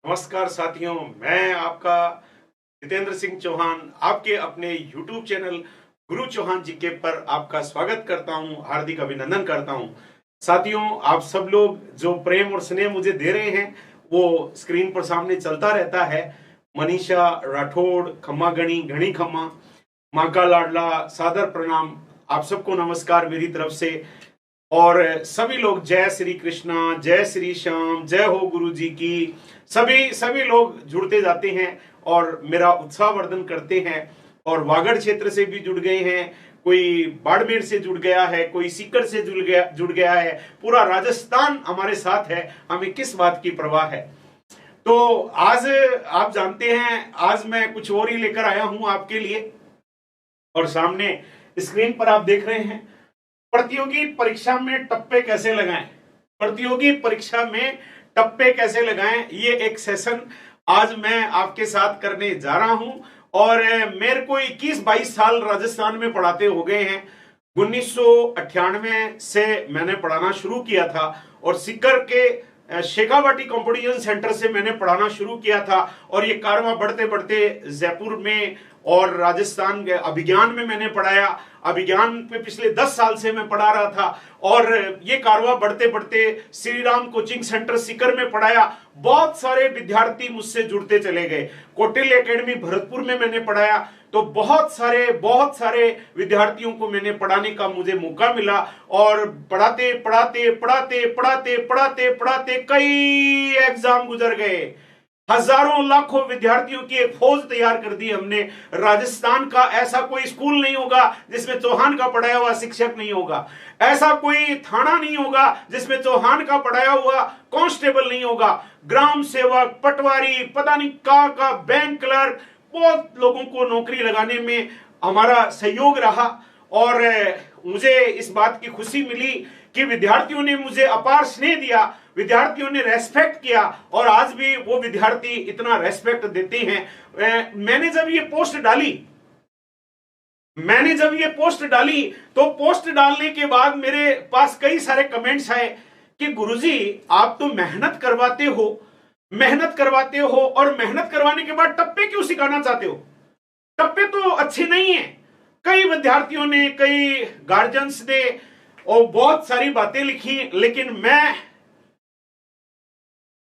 नमस्कार साथियों, मैं आपका जितेंद्र सिंह चौहान आपके अपने YouTube चैनल गुरु चौहान जी के पर आपका स्वागत करता हूं, हार्दिक अभिनंदन करता हूं। साथियों, आप सब लोग जो प्रेम और स्नेह मुझे दे रहे हैं वो स्क्रीन पर सामने चलता रहता है। मनीषा राठौड़, खम्मा गणी घणी खम्मा, माँ का लाडला, सादर प्रणाम, आप सबको नमस्कार मेरी तरफ से। और सभी लोग जय श्री कृष्णा, जय श्री श्याम, जय हो गुरु जी की। सभी सभी लोग जुड़ते जाते हैं और मेरा उत्साहवर्धन करते हैं। और वागड़ क्षेत्र से भी जुड़ गए हैं, कोई बाड़मेर से जुड़ गया है, कोई सीकर से जुड़ गया है। पूरा राजस्थान हमारे साथ है, हमें किस बात की परवाह है। तो आज आप जानते हैं, आज मैं कुछ और ही लेकर आया हूं आपके लिए। और सामने स्क्रीन पर आप देख रहे हैं, प्रतियोगी परीक्षा में टप्पे कैसे लगाएं। प्रतियोगी परीक्षा में टप्पे कैसे लगाएं, ये एक सेशन आज मैं आपके साथ करने जा रहा हूं। और मेरे को 21-22 साल राजस्थान में पढ़ाते हो गए हैं। 1998 से मैंने पढ़ाना शुरू किया था और सीकर के शेखावाटी कंपटीशन सेंटर से मैंने पढ़ाना शुरू किया था। और ये कारवां बढ़ते बढ़ते जयपुर में और राजस्थान के अभिज्ञान में मैंने पढ़ाया। अभिज्ञान पे पिछले 10 साल से मैं पढ़ा रहा था और ये कारवां बढ़ते बढ़ते श्री राम कोचिंग सेंटर सीकर में पढ़ाया। बहुत सारे विद्यार्थी मुझसे जुड़ते चले गए। कौटिल्य एकेडमी भरतपुर में मैंने पढ़ाया, तो बहुत सारे विद्यार्थियों को मैंने पढ़ाने का मुझे मौका मिला। और पढ़ाते पढ़ाते पढ़ाते पढ़ाते पढ़ाते पढ़ाते कई एग्जाम गुजर गए। हजारों लाखों विद्यार्थियों की एक फौज तैयार कर दी हमने। राजस्थान का ऐसा कोई स्कूल नहीं होगा जिसमें चौहान का पढ़ाया हुआ शिक्षक नहीं होगा। ऐसा कोई थाना नहीं होगा जिसमें चौहान का पढ़ाया हुआ कांस्टेबल नहीं होगा। ग्राम सेवक, पटवारी, पता नहीं का बैंक क्लर्क, बहुत लोगों को नौकरी लगाने में हमारा सहयोग रहा। और मुझे इस बात की खुशी मिली कि विद्यार्थियों ने मुझे अपार स्नेह दिया, विद्यार्थियों ने रेस्पेक्ट किया और आज भी वो विद्यार्थी इतना रेस्पेक्ट देते हैं। मैंने जब ये पोस्ट डाली तो पोस्ट डालने के बाद मेरे पास कई सारे कमेंट्स आए कि गुरुजी आप तो मेहनत करवाते हो और मेहनत करवाने के बाद टप्पे क्यों सिखाना चाहते हो। टप्पे तो अच्छे नहीं है। कई विद्यार्थियों ने, कई गार्जियंस ने और बहुत सारी बातें लिखी, लेकिन मैं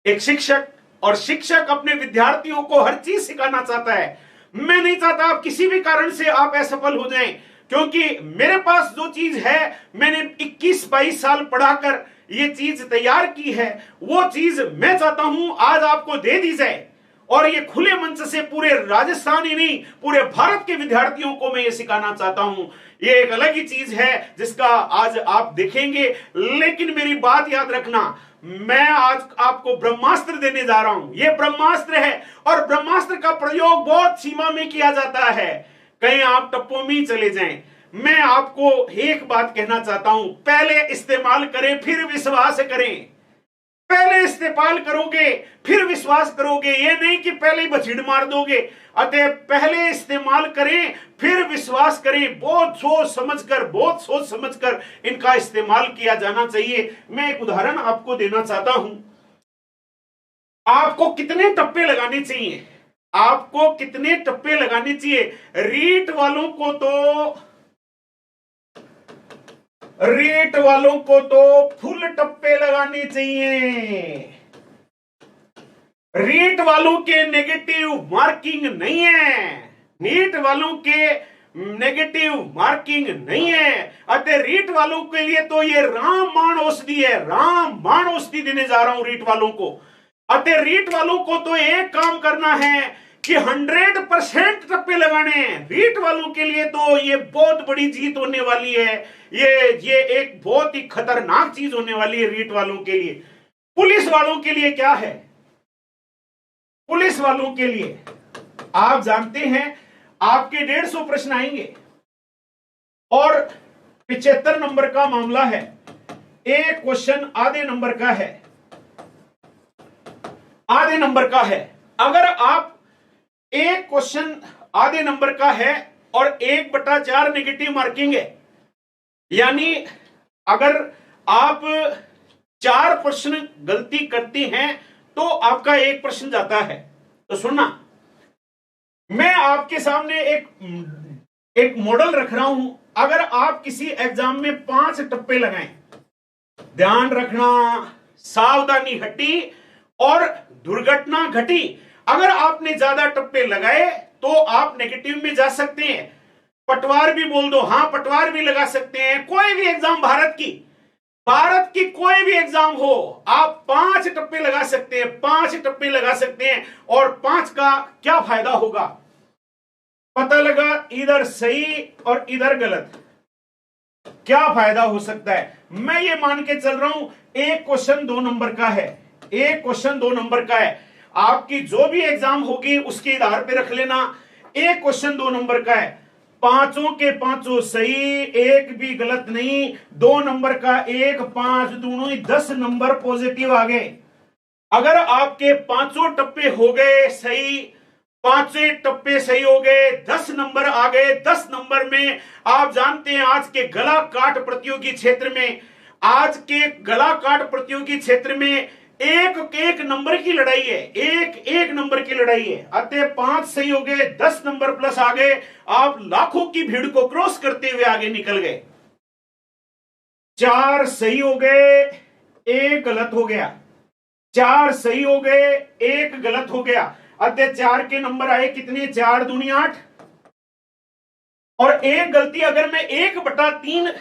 एक शिक्षक और शिक्षक अपने विद्यार्थियों को हर चीज सिखाना चाहता है। मैं नहीं चाहता आप किसी भी कारण से आप असफल हो जाएं, क्योंकि मेरे पास जो चीज है मैंने 21-22 साल पढ़ाकर ये चीज तैयार की है, वो चीज मैं चाहता हूं आज आपको दे दी जाए। और ये खुले मंच से पूरे राजस्थान ही नहीं, पूरे भारत के विद्यार्थियों को मैं ये सिखाना चाहता हूं। ये एक अलग ही चीज है जिसका आज आप देखेंगे। लेकिन मेरी बात याद रखना, मैं आज आपको ब्रह्मास्त्र देने जा रहा हूं। ये ब्रह्मास्त्र है और ब्रह्मास्त्र का प्रयोग बहुत सीमा में किया जाता है। कहीं आप टप्पों में ही चले जाएं। मैं आपको एक बात कहना चाहता हूं, पहले इस्तेमाल करें फिर विश्वास करें। पहले इस्तेमाल करोगे फिर विश्वास करोगे, ये नहीं कि पहले ही बछीड़ मार दोगे। अतः पहले इस्तेमाल करें फिर विश्वास करें। बहुत सोच समझकर इनका इस्तेमाल किया जाना चाहिए। मैं एक उदाहरण आपको देना चाहता हूं। आपको कितने टप्पे लगाने चाहिए? आपको कितने टप्पे लगाने चाहिए? रीट वालों को तो फुल टप्पे लगाने चाहिए। रीट वालों के नेगेटिव मार्किंग नहीं है। नीट वालों के नेगेटिव मार्किंग नहीं है। अतः रीट वालों के लिए तो ये रामबाण औषधि है। रामबाण औषधि देने जा रहा हूं रीट वालों को। अतः रीट वालों को तो एक काम करना है कि 100% टप्पे लगाने हैं। रीट वालों के लिए तो ये बहुत बड़ी जीत होने वाली है। ये एक बहुत ही खतरनाक चीज होने वाली है रीट वालों के लिए। पुलिस वालों के लिए क्या है? पुलिस वालों के लिए आप जानते हैं आपके 150 प्रश्न आएंगे और 75 नंबर का मामला है। एक क्वेश्चन आधे नंबर का है। अगर आप एक क्वेश्चन आधे नंबर का है और 1/4 नेगेटिव मार्किंग है, यानी अगर आप 4 प्रश्न गलती करते हैं तो आपका एक प्रश्न जाता है। तो सुनना, मैं आपके सामने एक मॉडल रख रहा हूं। अगर आप किसी एग्जाम में 5 टप्पे लगाएं, ध्यान रखना, सावधानी हटी और दुर्घटना घटी। अगर आपने ज्यादा टप्पे लगाए तो आप नेगेटिव में जा सकते हैं। पटवार भी बोल दो, हां पटवार भी लगा सकते हैं। कोई भी एग्जाम, भारत की कोई भी एग्जाम हो, आप 5 टप्पे लगा सकते हैं, 5 टप्पे लगा सकते हैं। और 5 का क्या फायदा होगा? पता लगा इधर सही और इधर गलत, क्या फायदा हो सकता है? मैं ये मान के चल रहा हूं एक क्वेश्चन 2 नंबर का है, एक क्वेश्चन 2 नंबर का है। आपकी जो भी एग्जाम होगी उसके आधार पे रख लेना। एक क्वेश्चन 2 नंबर का है, पांचों के पांचों सही, एक भी गलत नहीं। 2 नंबर का 1 5 दोनों ही 10 नंबर पॉजिटिव आ गए। अगर आपके पांचों टप्पे हो गए सही, 5 टप्पे सही हो गए, 10 नंबर आ गए। 10 नंबर में आप जानते हैं आज के गला काट प्रतियोगी क्षेत्र में, आज के गला काट प्रतियोगी क्षेत्र में एक नंबर की लड़ाई है, एक नंबर की लड़ाई है। अतः 5 सही हो गए, 10 नंबर प्लस आ गए, आप लाखों की भीड़ को क्रॉस करते हुए आगे निकल गए। 4 सही हो गए, 1 गलत हो गया। 4 सही हो गए, 1 गलत हो गया। अतः 4 के नंबर आए कितने? 4 दूनी 8 और 1 गलती। अगर मैं 1/3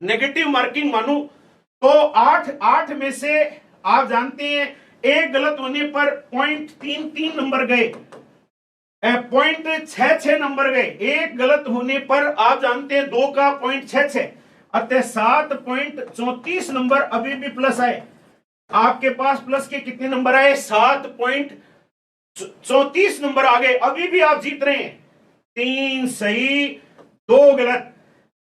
नेगेटिव मार्किंग मानूं तो 8 में से आप जानते हैं 1 गलत होने पर 0.33 नंबर गए, 0.66 नंबर गए। 1 गलत होने पर आप जानते हैं 2 का 0.66, अतः 7.34 नंबर अभी भी प्लस आए। आपके पास प्लस के कितने नंबर आए? 7.34 नंबर आ गए। अभी भी आप जीत रहे हैं। 3 सही, 2 गलत।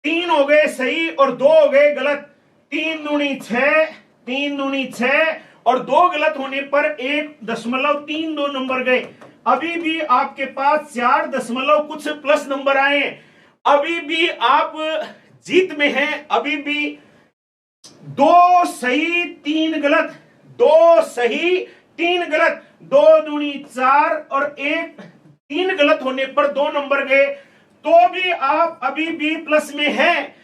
3 हो गए सही और 2 हो गए गलत। 3 दूनी 6, 3 दूनी 6 और 2 गलत होने पर 1.32 नंबर गए। अभी भी आपके पास 4 दशमलव कुछ प्लस नंबर आए। अभी भी आप जीत में हैं। अभी भी 2 सही 3 गलत, 2 सही 3 गलत, 2 दूनी 4 और 3 गलत होने पर 2 नंबर गए। तो भी आप अभी भी प्लस में हैं।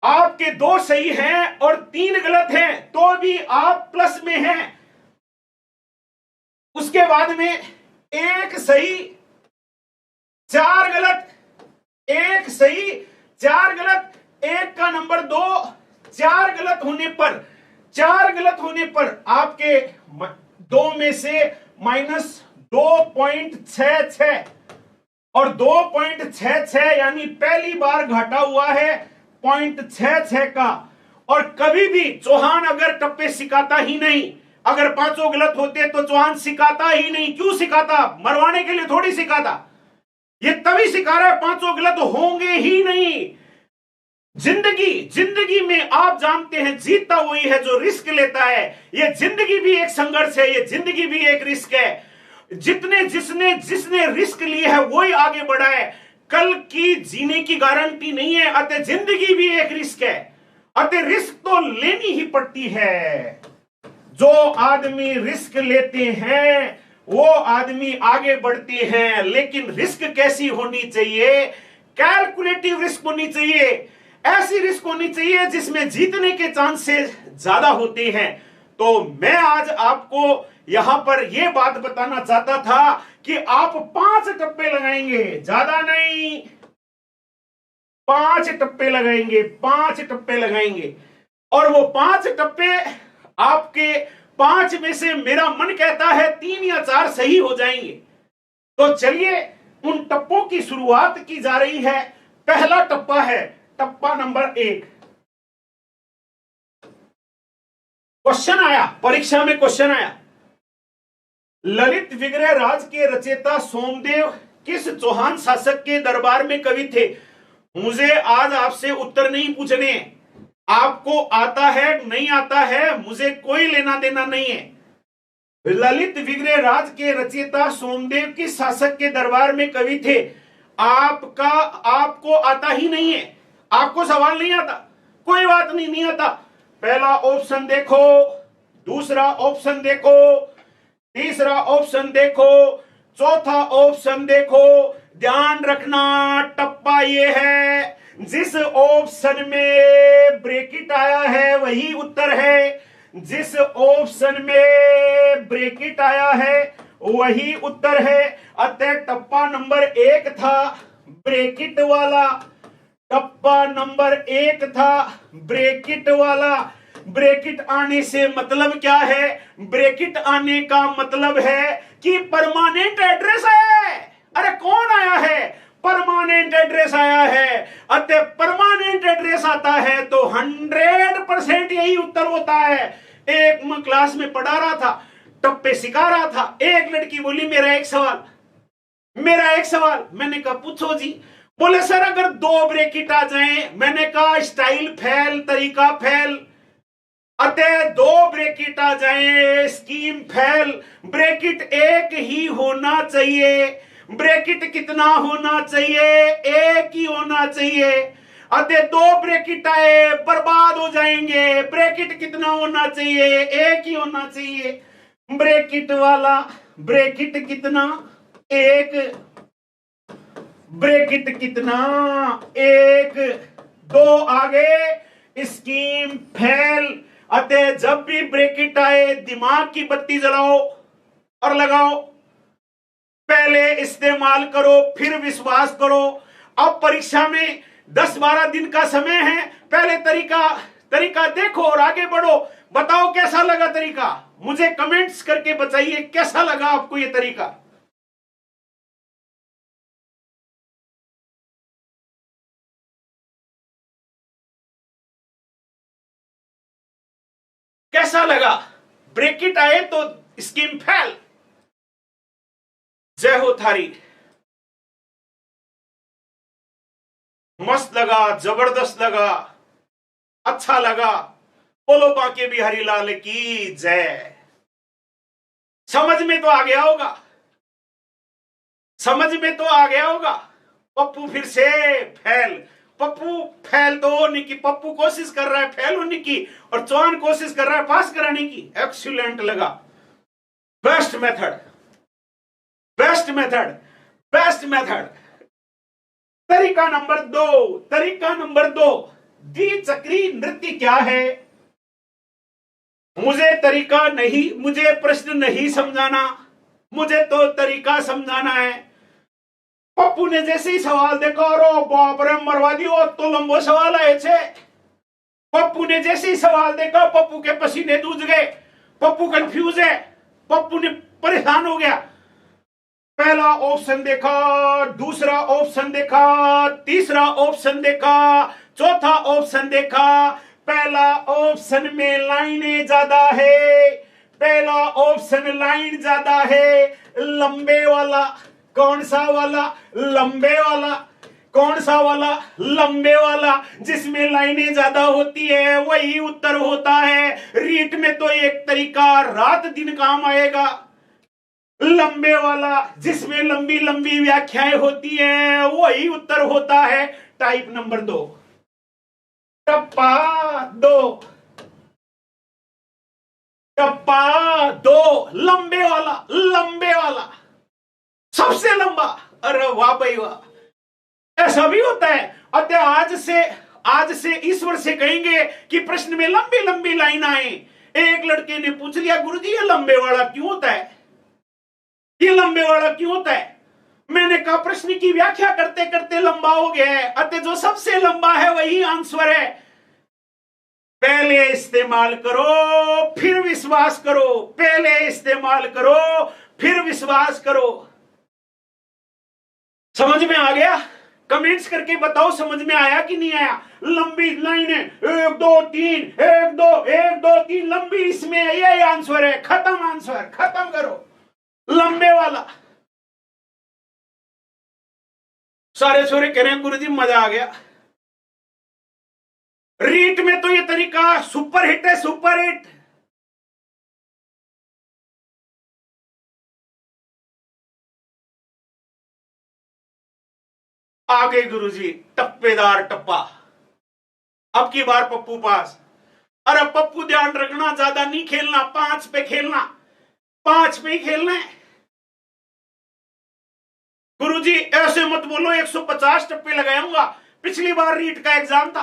आपके 2 सही हैं और 3 गलत हैं, तो भी आप प्लस में हैं। उसके बाद में 1 सही 4 गलत, 1 सही 4 गलत, 1 का नंबर 2, 4 गलत होने पर आपके 2 में से -2.66 और 2.66 यानी पहली बार घाटा हुआ है 0.66 का। और कभी भी चौहान अगर टप्पे सिखाता ही नहीं, अगर 5 गलत होते तो चौहान सिखाता ही नहीं। क्यों सिखाता? मरवाने के लिए थोड़ी सिखाता। ये तभी सिखा रहा है 5 गलत होंगे ही नहीं। जिंदगी में आप जानते हैं जीतता वही है जो रिस्क लेता है। ये जिंदगी भी एक संघर्ष है, ये जिंदगी भी एक रिस्क है। जिसने रिस्क ली है वही आगे बढ़ा है। कल की जीने की गारंटी नहीं है, अतः जिंदगी भी एक रिस्क है। अतः रिस्क तो लेनी ही पड़ती है। जो आदमी रिस्क लेते हैं वो आदमी आगे बढ़ते हैं। लेकिन रिस्क कैसी होनी चाहिए? कैलकुलेटिव रिस्क होनी चाहिए। ऐसी रिस्क होनी चाहिए जिसमें जीतने के चांसेस ज्यादा होते हैं। तो मैं आज आपको यहां पर यह बात बताना चाहता था कि आप 5 टप्पे लगाएंगे, ज्यादा नहीं, 5 टप्पे लगाएंगे, 5 टप्पे लगाएंगे। और वो 5 टप्पे आपके 5 में से मेरा मन कहता है 3 या 4 सही हो जाएंगे। तो चलिए उन टप्पों की शुरुआत की जा रही है। पहला टप्पा है टप्पा नंबर 1। क्वेश्चन आया, परीक्षा में क्वेश्चन आया, ललित विग्रह राज के रचयिता सोमदेव किस चौहान शासक के दरबार में कवि थे? मुझे आज आपसे उत्तर नहीं पूछने, आपको आता है नहीं आता है मुझे कोई लेना देना नहीं है। ललित विग्रह राज के रचयिता सोमदेव किस शासक के दरबार में कवि थे? आपको आता ही नहीं है, आपको सवाल नहीं आता, कोई बात नहीं, नहीं आता। पहला ऑप्शन देखो, दूसरा ऑप्शन देखो, तीसरा ऑप्शन देखो, चौथा ऑप्शन देखो। ध्यान रखना टप्पा ये है, जिस ऑप्शन में ब्रैकेट आया है वही उत्तर है। जिस ऑप्शन में ब्रैकेट आया है वही उत्तर है। अतः टप्पा नंबर 1 था ब्रैकेट वाला। टप्पा नंबर 1 था ब्रैकेट वाला। ब्रैकेट आने से मतलब क्या है? ब्रैकेट आने का मतलब है कि परमानेंट एड्रेस है। अरे कौन आया है? परमानेंट एड्रेस आया है। अतः परमानेंट एड्रेस आता है तो 100% यही उत्तर होता है। एक मैं क्लास में पढ़ा रहा था, टप्पे सिखा रहा था। एक लड़की बोली मेरा एक सवाल। मैंने कहा पूछो जी। बोले सर अगर 2 ब्रैकेट आ जाएं। मैंने कहा स्टाइल फेल, तरीका फेल। अतः 2 ब्रैकेट आ जाए, स्कीम फेल। ब्रैकेट एक ही होना चाहिए। ब्रैकेट कितना होना चाहिए? एक ही होना चाहिए। अतः 2 ब्रैकेट आए बर्बाद हो जाएंगे। ब्रैकेट कितना होना चाहिए? एक ही होना चाहिए। ब्रैकेट वाला, ब्रैकेट कितना? एक। ब्रैकेट कितना? एक। 2 आगे, स्कीम फेल। अतः जब भी ब्रैकेट आए दिमाग की बत्ती जलाओ और लगाओ। पहले इस्तेमाल करो फिर विश्वास करो। अब परीक्षा में 10-12 दिन का समय है। पहले तरीका देखो और आगे बढ़ो। बताओ कैसा लगा तरीका? मुझे कमेंट्स करके बताइए कैसा लगा आपको ये तरीका। कैसा लगा? ब्रैकेट आए तो स्कीम फेल। जय हो थारी। मस्त लगा, जबरदस्त लगा, अच्छा लगा। बोलो बांके बिहारी लाल की जय। समझ में तो आ गया होगा। समझ में तो आ गया होगा। पप्पू फिर से फेल। पप्पू फेल तो होने की, पप्पू कोशिश कर रहा है फेल होने की और चौहान कोशिश कर रहा है पास कराने की। एक्सीलेंट लगा। Best method, best method, best method. तरीका नंबर 2, तरीका नंबर 2, द्विचक्री नृत्य क्या है? मुझे तरीका नहीं, मुझे प्रश्न नहीं समझाना, मुझे तो तरीका समझाना है। पप्पू ने जैसे ही सवाल देखा और बाप रे मरवा दियो, तो लंबो सवाल आए थे। पप्पू ने जैसे ही सवाल देखा पप्पू के पसीने दूज गए। पप्पू कंफ्यूज है, पप्पू ने परेशान हो गया। पहला ऑप्शन देखा, दूसरा ऑप्शन देखा, तीसरा ऑप्शन देखा, चौथा ऑप्शन देखा। पहला ऑप्शन में लाइनें ज्यादा है। पहला ऑप्शन लाइन ज्यादा है। लंबे वाला। कौन सा वाला? लंबे वाला। कौन सा वाला? लंबे वाला। जिसमें लाइनें ज्यादा होती है वही उत्तर होता है। रीट में तो एक तरीका रात दिन काम आएगा। लंबे वाला, जिसमें लंबी लंबी व्याख्याएं होती हैं वही उत्तर होता है। टाइप नंबर 2, टप्पा 2, टप्पा 2, लंबे वाला, लंबे वाला, सबसे लंबा। अरे वाह भाई वाह, ऐसा भी होता है। अतः आज से ईश्वर से कहेंगे कि प्रश्न में लंबी लंबी लाइन आए। एक लड़के ने पूछ लिया गुरुजी ये लंबे वाला क्यों होता है? ये लंबे वाला क्यों होता है? मैंने कहा प्रश्न की व्याख्या करते करते लंबा हो गया है। अतः जो सबसे लंबा है वही आंसर है। पहले इस्तेमाल करो फिर विश्वास करो। पहले इस्तेमाल करो फिर विश्वास करो। समझ में आ गया? कमेंट्स करके बताओ समझ में आया कि नहीं आया। लंबी लाइनें 1 2 3, 1 2 1 2 3 लंबी, इसमें यही आंसर है। खत्म, आंसर खत्म करो। लंबे वाला। सारे छोरे कह रहे हैं गुरुजी मजा आ गया। रीट में तो ये तरीका सुपर हिट है, सुपर हिट। आगे गुरुजी टप्पेदार टप्पा। अब की बार पप्पू पास। अरे पप्पू ध्यान रखना ज्यादा नहीं खेलना, 5 पे खेलना। 5 पे ही खेलना है। गुरुजी ऐसे मत बोलो, 150 टप्पे लगाऊंगा। पिछली बार रीट का एग्जाम था,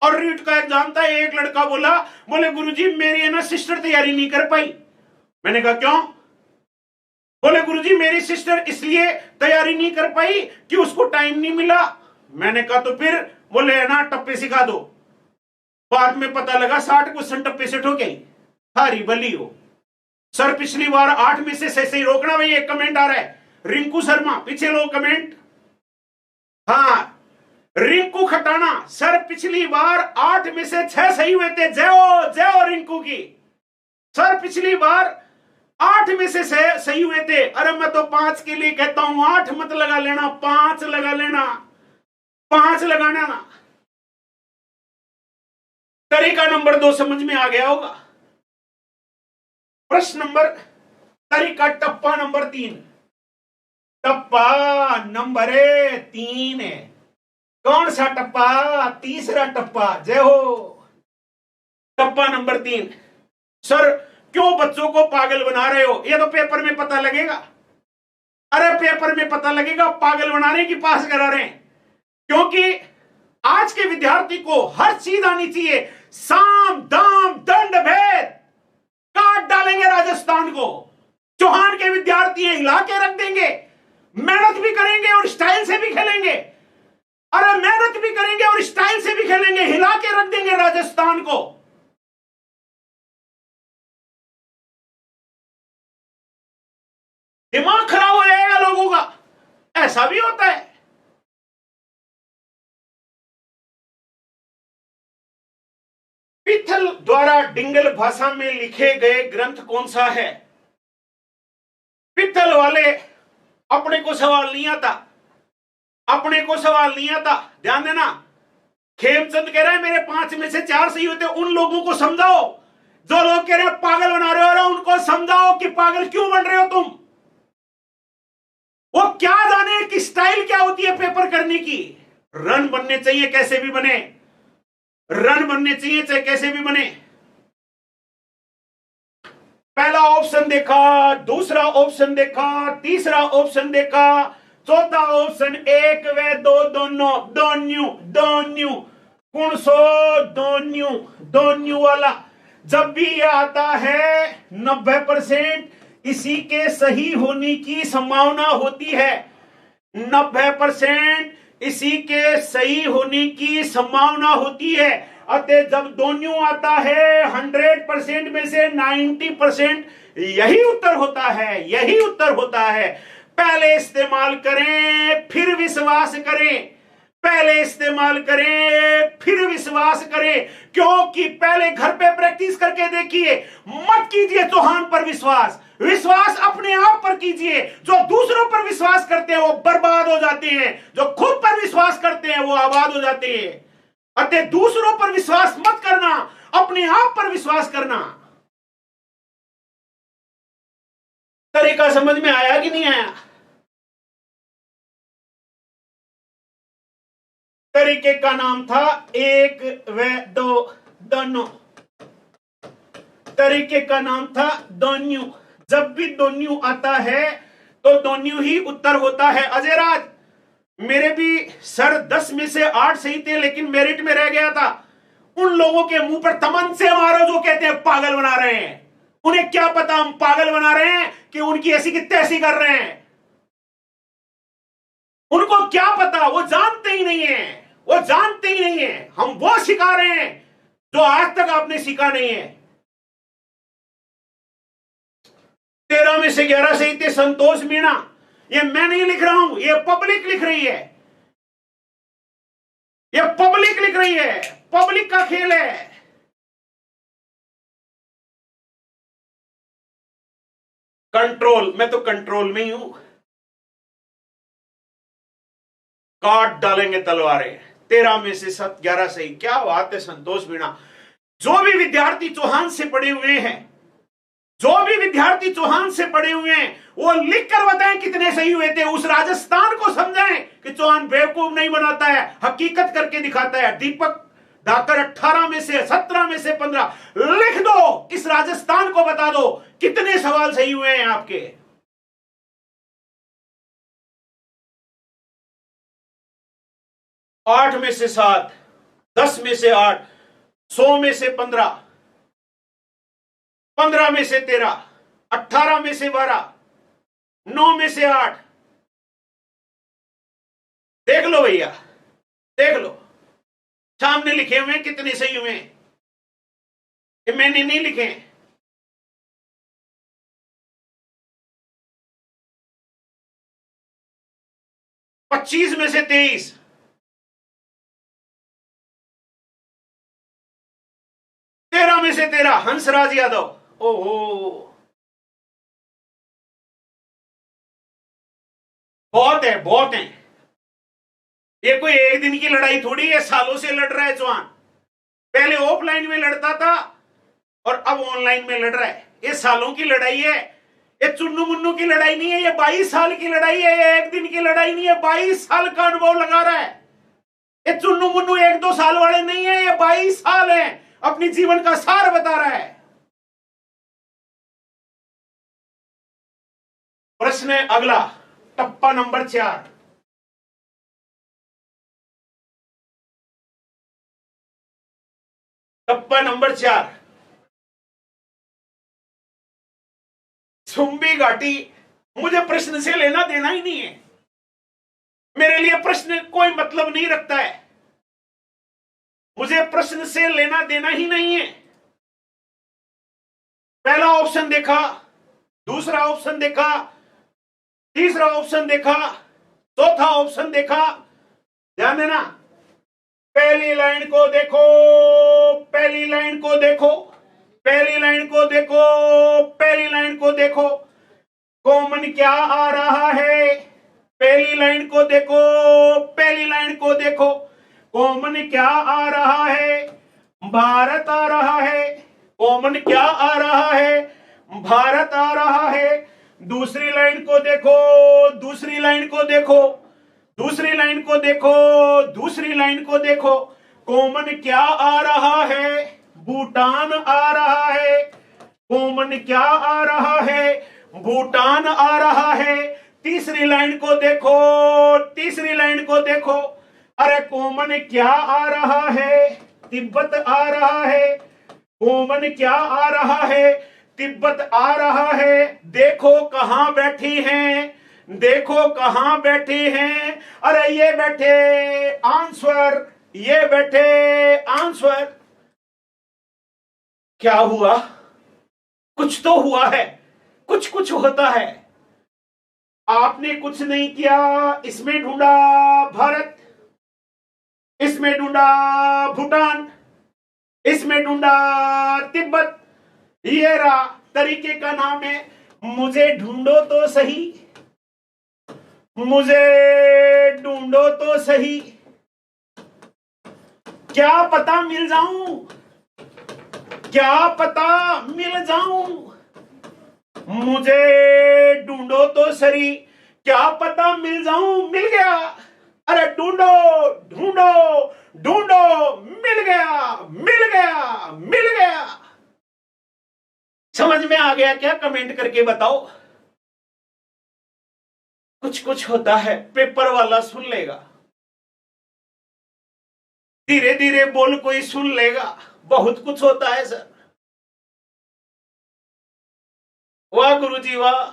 और रीट का एग्जाम था, एक लड़का बोले गुरुजी मेरी है ना सिस्टर तैयारी नहीं कर पाई। मैंने कहा क्यों? बोले गुरुजी मेरी सिस्टर इसलिए तैयारी नहीं कर पाई कि उसको टाइम नहीं मिला। मैंने कहा तो फिर? बोले है ना टप्पे सिखा दो। बाद में पता लगा 60 क्वेश्चन टप्पे से ठोके। हारी बली हो सर, पिछली बार 8 में से सही रोकना। भाई एक कमेंट आ रहा है, रिंकू शर्मा, पीछे लो कमेंट। हाँ रिंकू खटाना सर, पिछली बार 8 में से 6 सही हुए थे। जय हो रिंकू की। सर पिछली बार 8 में से सही हुए थे। अरे मैं तो 5 के लिए कहता हूं, 8 मत लगा लेना, 5 लगा लेना, 5 लगाना ना। तरीका नंबर 2 समझ में आ गया होगा। प्रश्न नंबर तरीका टप्पा नंबर 3। टप्पा नंबर 3 है। कौन सा टप्पा? तीसरा टप्पा। जय हो। टप्पा नंबर 3। सर क्यों बच्चों को पागल बना रहे हो? ये तो पेपर में पता लगेगा। अरे पेपर में पता लगेगा, पागल बना रहे हैं कि पास करा रहे हैं। क्योंकि आज के विद्यार्थी को हर चीज आनी चाहिए। साम दाम दंड भेद काट डालेंगे राजस्थान को। चौहान के विद्यार्थी हिला के रख देंगे। मेहनत भी करेंगे और स्टाइल से भी खेलेंगे। अरे मेहनत भी करेंगे और स्टाइल से भी खेलेंगे, हिला के रख देंगे राजस्थान को। दिमाग खराब हो जाएगा लोगों का। ऐसा भी होता है। पिथल द्वारा डिंगल भाषा में लिखे गए ग्रंथ कौन सा है? पिथल वाले अपने को सवाल नहीं आता, अपने को सवाल नहीं आता। ध्यान देना, खेमचंद कह रहा है मेरे 5 में से 4 सही होते। उन लोगों को समझाओ जो लोग कह रहे हैं पागल बना रहे हो, उनको समझाओ कि पागल क्यों बन रहे हो तुम। वो क्या जाने कि स्टाइल क्या होती है पेपर करने की। रन बनने चाहिए कैसे भी बने, रन बनने चाहिए चाहे कैसे भी बने। पहला ऑप्शन देखा, दूसरा ऑप्शन देखा, तीसरा ऑप्शन देखा, चौथा ऑप्शन 1 व 2 दोनों, दोन्यू कौन सो दोन्यू वाला। जब भी यह आता है 90% इसी के सही होने की संभावना होती है। 90% इसी के सही होने की संभावना होती है। अतः जब दोनों आता है 100% में से 90% यही उत्तर होता है, यही उत्तर होता है। पहले इस्तेमाल करें फिर विश्वास करें, पहले इस्तेमाल करें फिर विश्वास करें। क्योंकि पहले घर पे प्रैक्टिस करके देखिए। मत कीजिए चौहान पर विश्वास, विश्वास अपने आप पर कीजिए। जो दूसरों पर विश्वास करते हैं वो बर्बाद हो जाते हैं, जो खुद पर विश्वास करते हैं वो आबाद हो जाते हैं। अतः दूसरों पर विश्वास मत करना, अपने आप पर विश्वास करना। तरीका समझ में आया कि नहीं आया? तरीके का नाम था 1 व 2 दोनों। तरीके का नाम था दोन्यू। जब भी दोन्यू आता है तो दोन्यू ही उत्तर होता है। अजय राज, मेरे भी सर 10 में से 8 सही थे लेकिन मेरिट में रह गया था। उन लोगों के मुंह पर तमन से मारो जो कहते हैं पागल बना रहे हैं। उन्हें क्या पता हम पागल बना रहे हैं कि उनकी ऐसी की तैसी कर रहे हैं। उनको क्या पता, वो जानते ही नहीं है, वो जानते ही नहीं है। हम वो सिखा रहे हैं जो आज तक आपने सीखा नहीं है। 13 में से 11 सही थे संतोष मीणा। ये मैं नहीं लिख रहा हूं, ये पब्लिक लिख रही है, ये पब्लिक लिख रही है। पब्लिक का खेल है। कंट्रोल, मैं तो कंट्रोल में ही हूं। काट डालेंगे तलवारें। 13 में से 11 सही। क्या बात है संतोष मीणा। जो भी विद्यार्थी चौहान से पढ़े हुए हैं, जो भी विद्यार्थी चौहान से पढ़े हुए हैं, वो लिख कर बताएं कितने सही हुए थे। उस राजस्थान को समझाएं कि चौहान बेवकूफ नहीं बनाता है, हकीकत करके दिखाता है। दीपक धाकड़ 18 में से 17 में से 15 लिख दो। इस राजस्थान को बता दो कितने सवाल सही हुए हैं आपके। 8 में से 7, 10 में से 8, 100 में से 15, 15 में से 13, 18 में से 12, 9 में से 8। देख लो भैया, देख लो सामने लिखे हुए कितने सही हुए। ये मैंने नहीं लिखे। 25 में से 23, 13 में से 13 हंसराज यादव। ओहो, बहुत है, बहुत है। ये कोई एक दिन की लड़ाई थोड़ी है, सालों से लड़ रहा है चौहान। पहले ऑफलाइन में लड़ता था और अब ऑनलाइन में लड़ रहा है। ये सालों की लड़ाई है, ये चुन्नू मुन्नू की लड़ाई नहीं है। ये 22 साल की लड़ाई है, ये एक दिन की लड़ाई नहीं है। 22 साल का अनुभव लगा रहा है। ये चुन्नू मुन्नू 1-2 साल वाले नहीं है, ये 22 साल है, अपनी जीवन का सार बता रहा है। प्रश्न है अगला, टप्पा नंबर 4। टप्पा नंबर 4, सुम्बी घाटी। मुझे प्रश्न से लेना देना ही नहीं है, मेरे लिए प्रश्न कोई मतलब नहीं रखता है। मुझे प्रश्न से लेना देना ही नहीं है। पहला ऑप्शन देखा, दूसरा ऑप्शन देखा, तीसरा ऑप्शन देखा, चौथा ऑप्शन देखा। ध्यान देना, पहली लाइन को देखो, पहली लाइन को देखो, पहली लाइन को देखो, पहली लाइन को देखो। कॉमन क्या आ रहा है? पहली लाइन को देखो, पहली लाइन को देखो। कॉमन क्या आ रहा है? भारत आ रहा है। कॉमन क्या आ रहा है? भारत आ रहा है। दूसरी लाइन को देखो, दूसरी लाइन को देखो, दूसरी लाइन को देखो, दूसरी लाइन को देखो। कॉमन क्या आ रहा है? भूटान आ रहा है। कॉमन क्या आ रहा है? भूटान आ रहा है। तीसरी लाइन को देखो, तीसरी लाइन को देखो। अरे कॉमन क्या आ रहा है? तिब्बत आ रहा है। कॉमन क्या आ रहा है? तिब्बत आ रहा है। देखो कहां बैठी हैं, देखो कहां बैठे हैं। अरे ये बैठे आंसर, ये बैठे आंसर। क्या हुआ? कुछ तो हुआ है, कुछ कुछ होता है। आपने कुछ नहीं किया, इसमें ढूंढा भारत, इसमें ढूंढा भूटान, इसमें ढूंढा तिब्बत। ये रहा तरीके का नाम है, मुझे ढूंढो तो सही, मुझे ढूंढो तो सही। क्या पता मिल जाऊं, क्या पता मिल जाऊं। मुझे ढूंढो तो सही, क्या पता मिल जाऊं। मिल गया। अरे ढूंढो ढूंढो ढूंढो, मिल गया, मिल गया, मिल गया। समझ में आ गया क्या? कमेंट करके बताओ। कुछ कुछ होता है, पेपर वाला सुन लेगा, धीरे धीरे बोल कोई सुन लेगा। बहुत कुछ होता है सर। वाह गुरुजी वाह,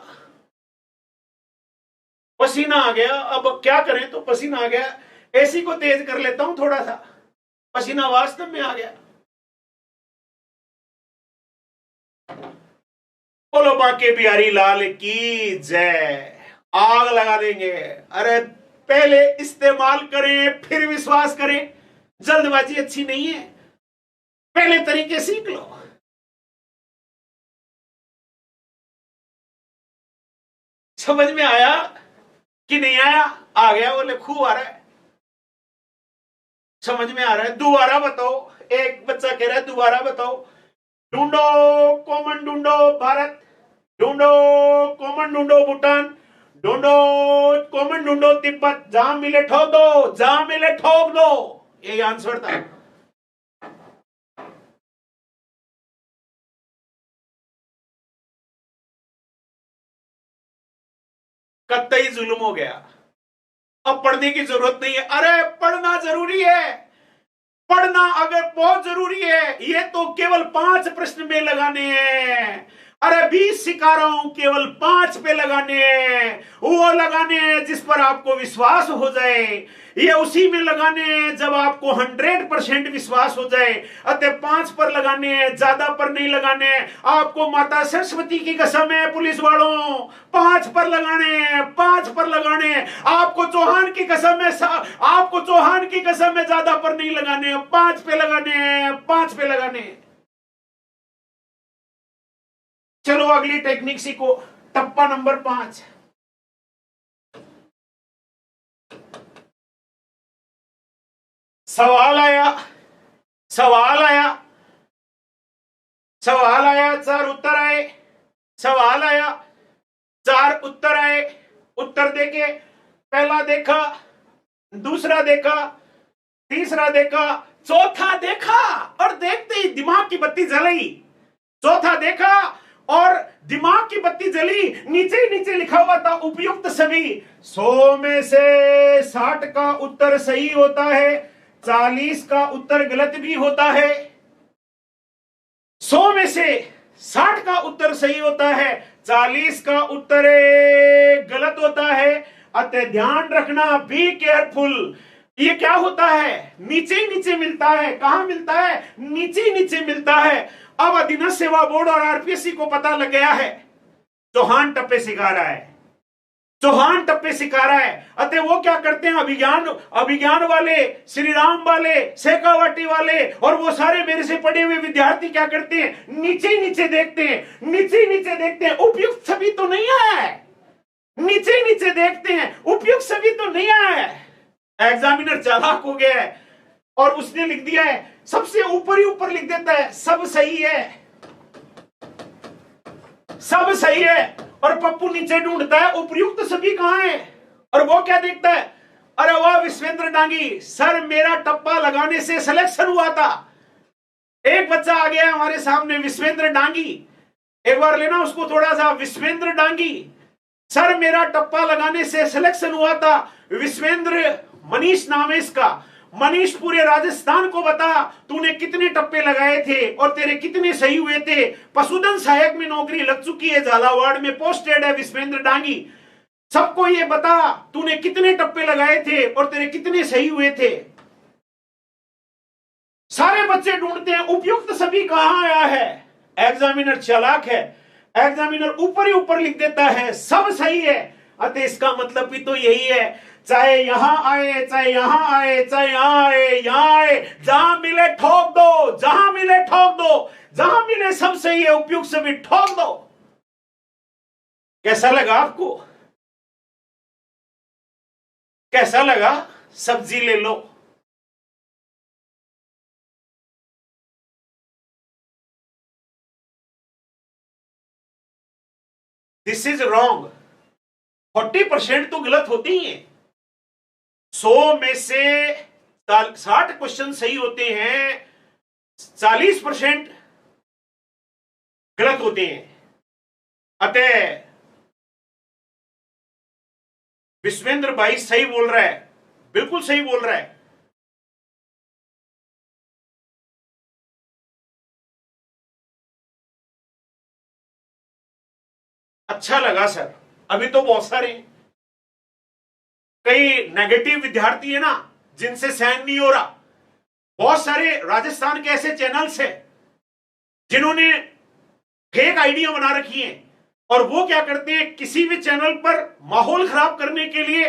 पसीना आ गया। अब क्या करें, तो पसीना आ गया। एसी को तेज कर लेता हूं थोड़ा सा, पसीना वास्तव में आ गया। बोलो बांके बिहारी लाल की जय। आग लगा देंगे। अरे पहले इस्तेमाल करें फिर विश्वास करें, जल्दबाजी अच्छी नहीं है। पहले तरीके सीख लो। समझ में आया कि नहीं आया? आ गया, बोले खूब आ रहा है, समझ में आ रहा है। दोबारा बताओ, एक बच्चा कह रहा है दोबारा बताओ। ढूंढो कॉमन, ढूंढो भारत, ढूंढो कॉमन, ढूंढो भूटान, ढूंढो कॉमन, ढूंढो तिब्बत। जहां मिले ठोक दो, जहां मिले ठोक दो। यही आंसर था। कतई जुल्म हो गया। अब पढ़ने की जरूरत नहीं है। अरे पढ़ना जरूरी है, पढ़ना अगर बहुत जरूरी है। ये तो केवल 5 प्रश्न में लगाने हैं। अरे 20 सिखा रहा हूं, केवल 5 पे लगाने हैं। वो लगाने हैं जिस पर आपको विश्वास हो जाए। ये उसी में लगाने हैं जब आपको 100% विश्वास हो जाए। अतः 5 पर लगाने हैं, ज्यादा पर नहीं लगाने हैं। आपको माता सरस्वती की कसम है पुलिस वालों, 5 पर लगाने हैं, 5 पर लगाने हैं। आपको चौहान की कसम है, आपको चौहान की कसम है, ज्यादा पर नहीं लगाने हैं, 5 पे लगाने हैं, 5 पे लगाने हैं। चलो अगली टेक्निक सीखो, टप्पा नंबर 5। सवाल आया, सवाल आया, सवाल आया, 4 उत्तर आए। सवाल आया, 4 उत्तर आए। उत्तर देखे, पहला देखा, दूसरा देखा, तीसरा देखा, चौथा देखा और देखते ही दिमाग की बत्ती जली। चौथा देखा और दिमाग की बत्ती जली। नीचे नीचे लिखा हुआ था उपयुक्त सभी। 100 में से 60 का उत्तर सही होता है, 40 का उत्तर गलत भी होता है। 100 में से 60 का उत्तर सही होता है, 40 का उत्तर गलत होता है। अतः ध्यान रखना, बी केयरफुल। ये क्या होता है? नीचे नीचे मिलता है। कहां मिलता है? नीचे नीचे मिलता है। अब अधीनस्थ सेवा बोर्ड और आरपीएससी को पता लग गया है चौहान टप्पे सिखा रहा है, चौहान टप्पे सिखा रहा है। अतः वो क्या करते हैं, अभिज्ञान वाले, श्री राम वाले, शेखावाटी वाले और वो सारे मेरे से पढ़े हुए विद्यार्थी क्या करते हैं, नीचे नीचे देखते हैं, नीचे नीचे देखते हैं। उपयुक्त सभी तो नहीं आया है, नीचे नीचे देखते हैं, उपयुक्त सभी तो नहीं आया है। एग्जामिनर चालाक हो गया है और उसने लिख दिया है, सबसे ऊपर ही ऊपर लिख देता है सब सही है, सब सही है। और पप्पू नीचे ढूंढता है उपयुक्त सभी कहां है। और वो क्या देखता है, अरे वाह विश्वेंद्र डांगी, सर मेरा टप्पा लगाने से सिलेक्शन हुआ था। एक बच्चा आ गया हमारे सामने, विश्वेंद्र डांगी। एक बार लेना उसको थोड़ा सा, विश्वेंद्र डांगी, सर मेरा टप्पा लगाने से सिलेक्शन हुआ था। विश्वेंद्र, मनीष नाम है इसका। मनीष पूरे राजस्थान को बता तूने कितने टप्पे लगाए थे और तेरे कितने सही हुए थे। पशुधन सहायक में नौकरी लग चुकी है, झालावाड़ में पोस्टेड है विश्वेंद्र डांगी। सबको ये बता तूने कितने टप्पे लगाए थे और तेरे कितने सही हुए थे। सारे बच्चे ढूंढते हैं उपयुक्त सभी कहां आया है। एग्जामिनर चालाक है, एग्जामिनर ऊपर ही ऊपर लिख देता है सब सही है। अतः इसका मतलब भी तो यही है, चाहे यहां आए, चाहे यहां आए, चाहे यहां आए, यहां आए, जहां मिले ठोक दो, जहां मिले ठोक दो, जहां मिले सब सही है, उपयुक्त सभी ठोक दो। कैसा लगा आपको? कैसा लगा? सब्जी ले लो। This is wrong. 40% तो गलत होते ही हैं। 100 में से 60 क्वेश्चन सही होते हैं, 40% गलत होते हैं। अतः विश्वेंद्र भाई सही बोल रहा है, बिल्कुल सही बोल रहा है। अच्छा लगा सर। अभी तो बहुत सारे कई नेगेटिव विद्यार्थी है ना जिनसे सहन नहीं हो रहा। बहुत सारे राजस्थान के ऐसे चैनल्स हैं जिन्होंने फेक आइडिया बना रखी है और वो क्या करते हैं, किसी भी चैनल पर माहौल खराब करने के लिए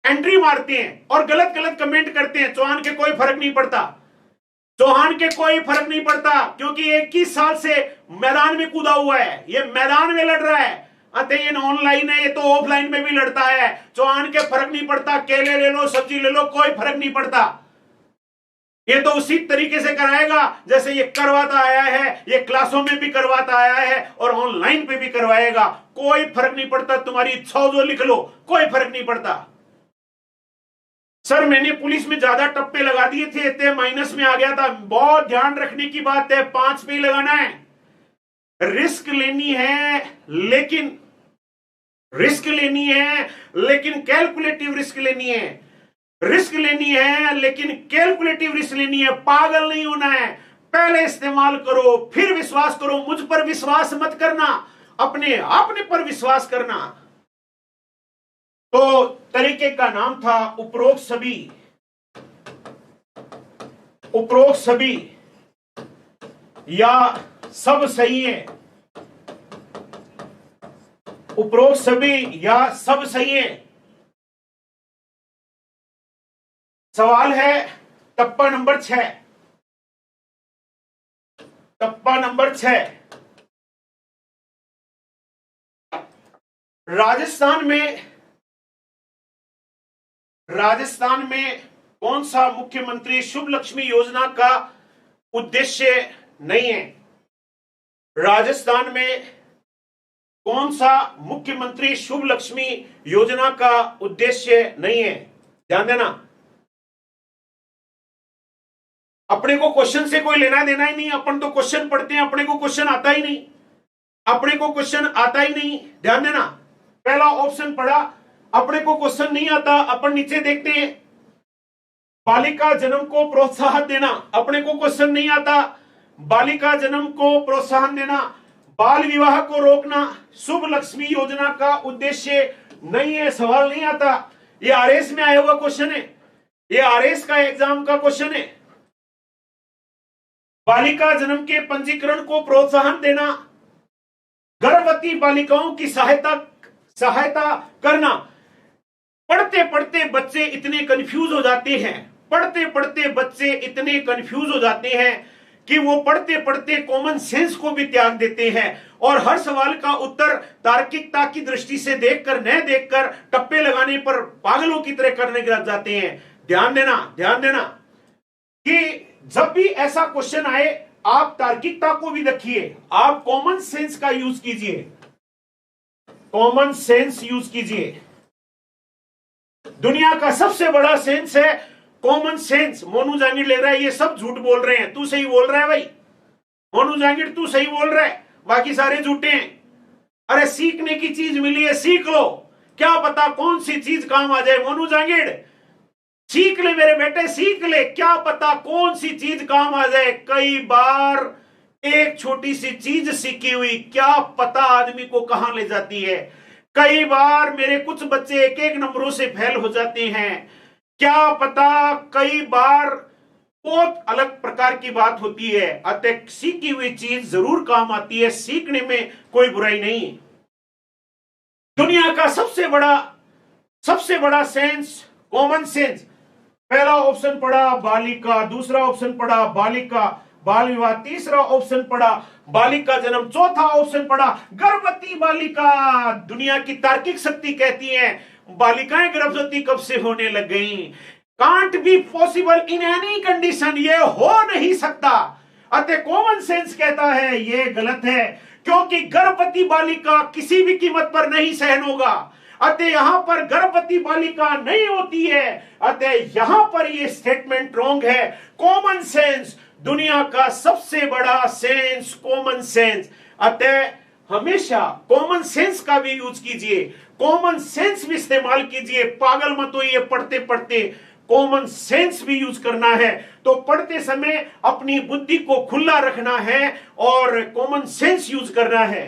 एंट्री मारते हैं और गलत गलत कमेंट करते हैं। चौहान के कोई फर्क नहीं पड़ता, चौहान के कोई फर्क नहीं पड़ता, क्योंकि 21 साल से मैदान में कूदा हुआ है, ये मैदान में लड़ रहा है। अतः ये ऑनलाइन है, ये तो ऑफलाइन में भी लड़ता है। चौहान के फर्क नहीं पड़ता, केले ले लो, सब्जी ले लो, कोई फर्क नहीं पड़ता। ये तो उसी तरीके से कराएगा जैसे ये करवाता आया है, ये क्लासों में भी करवाता आया है और ऑनलाइन पे भी करवाएगा। कोई फर्क नहीं पड़ता, तुम्हारी इच्छा जो लिख लो, कोई फर्क नहीं पड़ता। सर मैंने पुलिस में ज्यादा टप्पे लगा दिए थे, इतने माइनस में आ गया था। बहुत ध्यान रखने की बात है, 5 पे ही लगाना है। रिस्क लेनी है, लेकिन रिस्क लेनी है लेकिन कैलकुलेटिव रिस्क लेनी है, रिस्क लेनी है लेकिन कैलकुलेटिव रिस्क लेनी है। पागल नहीं होना है, पहले इस्तेमाल करो फिर विश्वास करो। मुझ पर विश्वास मत करना, अपने पर विश्वास करना। तो तरीके का नाम था उपरोक्त सभी, उपरोक्त सभी या सब सही है, उपरोक्त सभी या सब सही है। सवाल है टप्पा नंबर 6, टप्पा नंबर 6। राजस्थान में कौन सा मुख्यमंत्री शुभ लक्ष्मी योजना का उद्देश्य नहीं है? राजस्थान में कौन सा मुख्यमंत्री शुभ लक्ष्मी योजना का उद्देश्य नहीं है? ध्यान देना, अपने को क्वेश्चन से कोई लेना देना ही नहीं। अपन तो क्वेश्चन पढ़ते हैं, अपने को क्वेश्चन आता ही नहीं, अपने को क्वेश्चन आता ही नहीं। ध्यान देना, पहला ऑप्शन पढ़ा, अपने को क्वेश्चन नहीं आता। अपन नीचे देखते हैं, बालिका जन्म को प्रोत्साहन देना, अपने को क्वेश्चन नहीं आता। बालिका जन्म को प्रोत्साहन देना, बाल विवाह को रोकना शुभ लक्ष्मी योजना का उद्देश्य नहीं है, सवाल नहीं आता। ये आरएस में आया हुआ क्वेश्चन है, ये आरएस का एग्जाम का क्वेश्चन है। बालिका जन्म के पंजीकरण को प्रोत्साहन देना, गर्भवती बालिकाओं की सहायता करना। पढ़ते पढ़ते बच्चे इतने कंफ्यूज हो जाते हैं, पढ़ते पढ़ते बच्चे इतने कंफ्यूज हो जाते हैं कि वो पढ़ते पढ़ते कॉमन सेंस को भी त्याग देते हैं और हर सवाल का उत्तर तार्किकता की दृष्टि से देखकर न देखकर टप्पे लगाने पर पागलों की तरह करने लग जाते हैं। ध्यान देना कि जब भी ऐसा क्वेश्चन आए आप तार्किकता को भी रखिए, आप कॉमन सेंस का यूज कीजिए, कॉमन सेंस यूज कीजिए। दुनिया का सबसे बड़ा सेंस है कॉमन सेंस। मोनू जांगिड़ ले रहा है ये सब झूठ बोल रहे हैं, तू सही बोल रहा है भाई मोनू जांगिड़, तू सही बोल रहा है, बाकी सारे झूठे हैं। अरे सीखने की चीज मिली है, सीख लो, क्या पता कौन सी चीज काम आ जाए। मोनू जांगिड़ सीख ले मेरे बेटे, सीख ले, क्या पता कौन सी चीज काम आ जाए। कई बार एक छोटी सी चीज सीखी हुई क्या पता आदमी को कहां ले जाती है। कई बार मेरे कुछ बच्चे एक एक नंबरों से फेल हो जाते हैं, क्या पता कई बार बहुत अलग प्रकार की बात होती है। अतः सीखी हुई चीज जरूर काम आती है, सीखने में कोई बुराई नहीं। दुनिया का सबसे बड़ा सेंस कॉमन सेंस। पहला ऑप्शन पढ़ा बालिका, दूसरा ऑप्शन पढ़ा बालिका बाल विवाह, तीसरा ऑप्शन पढ़ा बालिका जन्म, चौथा ऑप्शन पढ़ा गर्भवती बालिका। दुनिया की तार्किक शक्ति कहती है बालिकाएं गर्भवती कब से होने लग गई। Can't be possible in any condition, ये हो नहीं सकता। अतः कॉमन सेंस कहता है ये गलत है, क्योंकि गर्भवती बालिका किसी भी कीमत पर नहीं सहन होगा। अतः यहां पर गर्भवती बालिका नहीं होती है, अतः यहां पर यह स्टेटमेंट रॉन्ग है। कॉमन सेंस दुनिया का सबसे बड़ा सेंस कॉमन सेंस। अतः हमेशा कॉमन सेंस का भी यूज कीजिए, कॉमन सेंस भी इस्तेमाल कीजिए। पागल मत होइए, पढ़ते पढ़ते कॉमन सेंस भी यूज करना है। तो पढ़ते समय अपनी बुद्धि को खुला रखना है और कॉमन सेंस यूज करना है।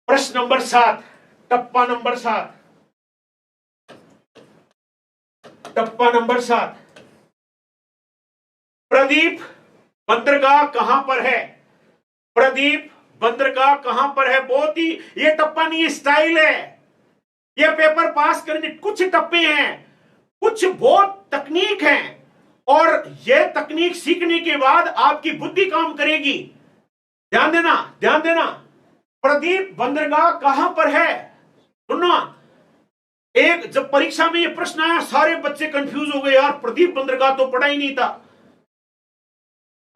प्रश्न नंबर 7, टप्पा नंबर 7, टप्पा नंबर 7। प्रदीप बंदरगाह कहां पर है? प्रदीप बंदरगाह कहां पर है? बहुत ही, ये टप्पा नहीं स्टाइल है, ये पेपर पास करने कुछ टप्पे हैं, कुछ बहुत तकनीक है और यह तकनीक सीखने के बाद आपकी बुद्धि काम करेगी। ध्यान देना। प्रदीप बंदरगाह कहां पर है? सुनना, एक जब परीक्षा में यह प्रश्न आया सारे बच्चे कंफ्यूज हो गए, यार प्रदीप बंदरगाह तो पढ़ा ही नहीं था,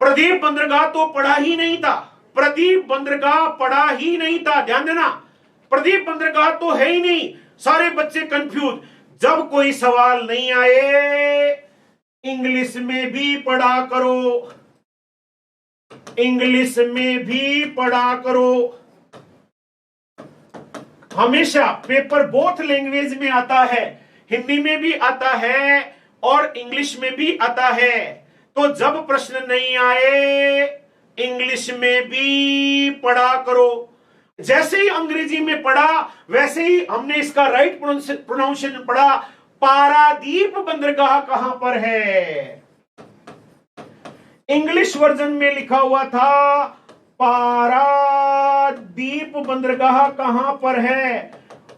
प्रदीप बंदरगाह तो पढ़ा ही नहीं था, प्रदीप बंदरगाह पढ़ा ही नहीं था। ध्यान देना, प्रदीप बंदरगाह तो है ही नहीं, सारे बच्चे कंफ्यूज। जब कोई सवाल नहीं आए इंग्लिश में भी पढ़ा करो, इंग्लिश में भी पढ़ा करो। हमेशा पेपर बोथ लैंग्वेज में आता है, हिंदी में भी आता है और इंग्लिश में भी आता है। तो जब प्रश्न नहीं आए इंग्लिश में भी पढ़ा करो। जैसे ही अंग्रेजी में पढ़ा वैसे ही हमने इसका राइट प्रोनाउंसिएशन पढ़ा। पारादीप बंदरगाह कहां पर है? इंग्लिश वर्जन में लिखा हुआ था पारादीप बंदरगाह कहां पर है?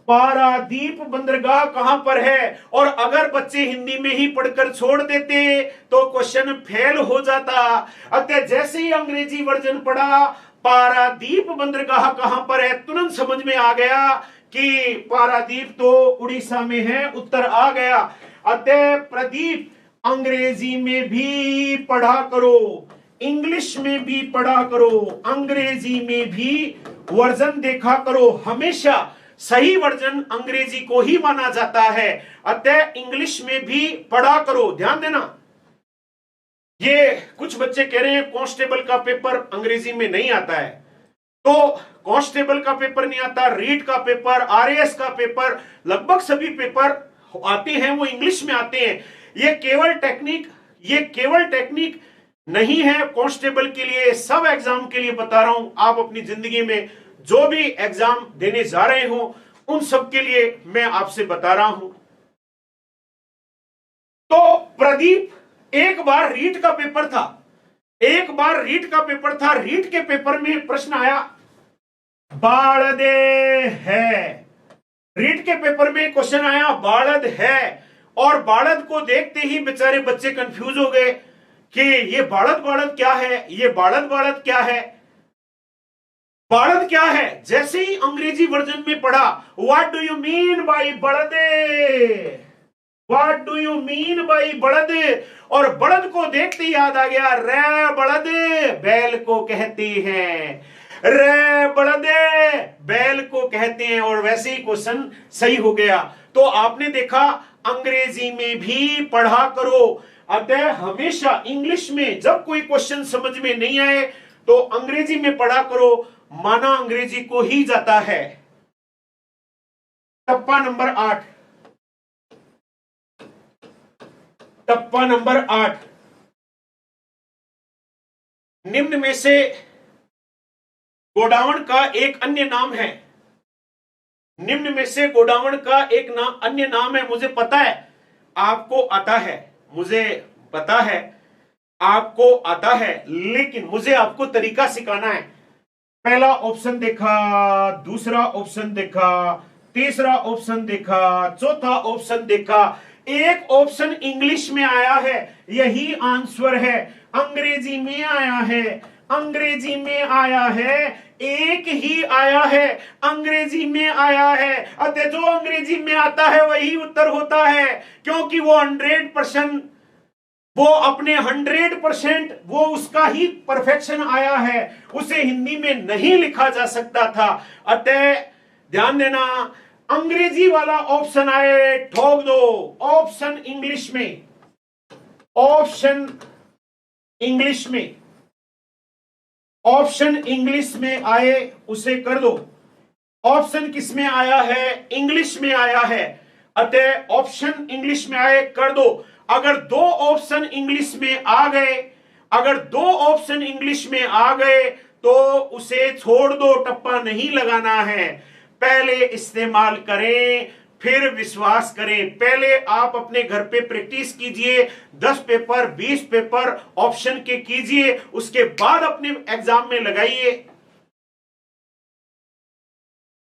पारादीप बंदरगाह कहां पर है? और अगर बच्चे हिंदी में ही पढ़कर छोड़ देते तो क्वेश्चन फेल हो जाता। अतः जैसे ही अंग्रेजी वर्जन पढ़ा पारादीप बंदरगाह कहां पर है, तुरंत समझ में आ गया कि पारादीप तो उड़ीसा में है, उत्तर आ गया। अतः प्रदीप अंग्रेजी में भी पढ़ा करो, इंग्लिश में भी पढ़ा करो, अंग्रेजी में भी वर्जन देखा करो। हमेशा सही वर्जन अंग्रेजी को ही माना जाता है, अतः इंग्लिश में भी पढ़ा करो। ध्यान देना, ये कुछ बच्चे कह रहे हैं कांस्टेबल का पेपर अंग्रेजी में नहीं आता है। तो कांस्टेबल का पेपर नहीं आता, रीट का पेपर, आरएएस का पेपर, लगभग सभी पेपर आते हैं वो इंग्लिश में आते हैं। ये केवल टेक्निक नहीं है कांस्टेबल के लिए, सब एग्जाम के लिए बता रहा हूं। आप अपनी जिंदगी में जो भी एग्जाम देने जा रहे हो उन सब के लिए मैं आपसे बता रहा हूं। तो प्रदीप, एक बार रीट का पेपर था, रीट के पेपर में प्रश्न आया बालदे है। रीट के पेपर में क्वेश्चन आया बालद है, और बालद को देखते ही बेचारे बच्चे कंफ्यूज हो गए कि ये बालद क्या है, ये बालद क्या है, बालद क्या है। जैसे ही अंग्रेजी वर्जन में पढ़ा what do you mean by बड़दे, what do you mean by बड़दे, और बड़द को देखते ही याद आ गया रे बड़द बैल को कहते हैं, रे बड़दे बैल को कहते हैं, और वैसे ही क्वेश्चन सही हो गया। तो आपने देखा अंग्रेजी में भी पढ़ा करो। अतः हमेशा इंग्लिश में जब कोई क्वेश्चन समझ में नहीं आए तो अंग्रेजी में पढ़ा करो, माना अंग्रेजी को ही जाता है। टप्पा नंबर 8, टप्पा नंबर 8, निम्न में से गोडावण का एक अन्य नाम है। निम्न में से गोडावण का एक अन्य नाम है। मुझे पता है आपको आता है, मुझे पता है आपको आता है, लेकिन मुझे आपको तरीका सिखाना है। पहला ऑप्शन देखा, दूसरा ऑप्शन देखा, तीसरा ऑप्शन देखा, चौथा ऑप्शन देखा, एक ऑप्शन इंग्लिश में आया है, यही आंसर है। अंग्रेजी में आया है, अंग्रेजी में आया है, एक ही आया है, अंग्रेजी में आया है। अतः जो अंग्रेजी में आता है वही उत्तर होता है, क्योंकि वो 100%, वो अपने 100% वो उसका ही परफेक्शन आया है, उसे हिंदी में नहीं लिखा जा सकता था। अतः ध्यान देना, अंग्रेजी वाला ऑप्शन आए ठोक दो, ऑप्शन इंग्लिश में, ऑप्शन इंग्लिश में, ऑप्शन इंग्लिश में आए उसे कर दो। ऑप्शन किस में आया है? इंग्लिश में आया है, अतः ऑप्शन इंग्लिश में आए कर दो। अगर दो ऑप्शन इंग्लिश में आ गए, अगर दो ऑप्शन इंग्लिश में आ गए तो उसे छोड़ दो, टप्पा नहीं लगाना है। पहले इस्तेमाल करें फिर विश्वास करें। पहले आप अपने घर पे प्रैक्टिस कीजिए, 10 पेपर 20 पेपर ऑप्शन के कीजिए, उसके बाद अपने एग्जाम में लगाइए।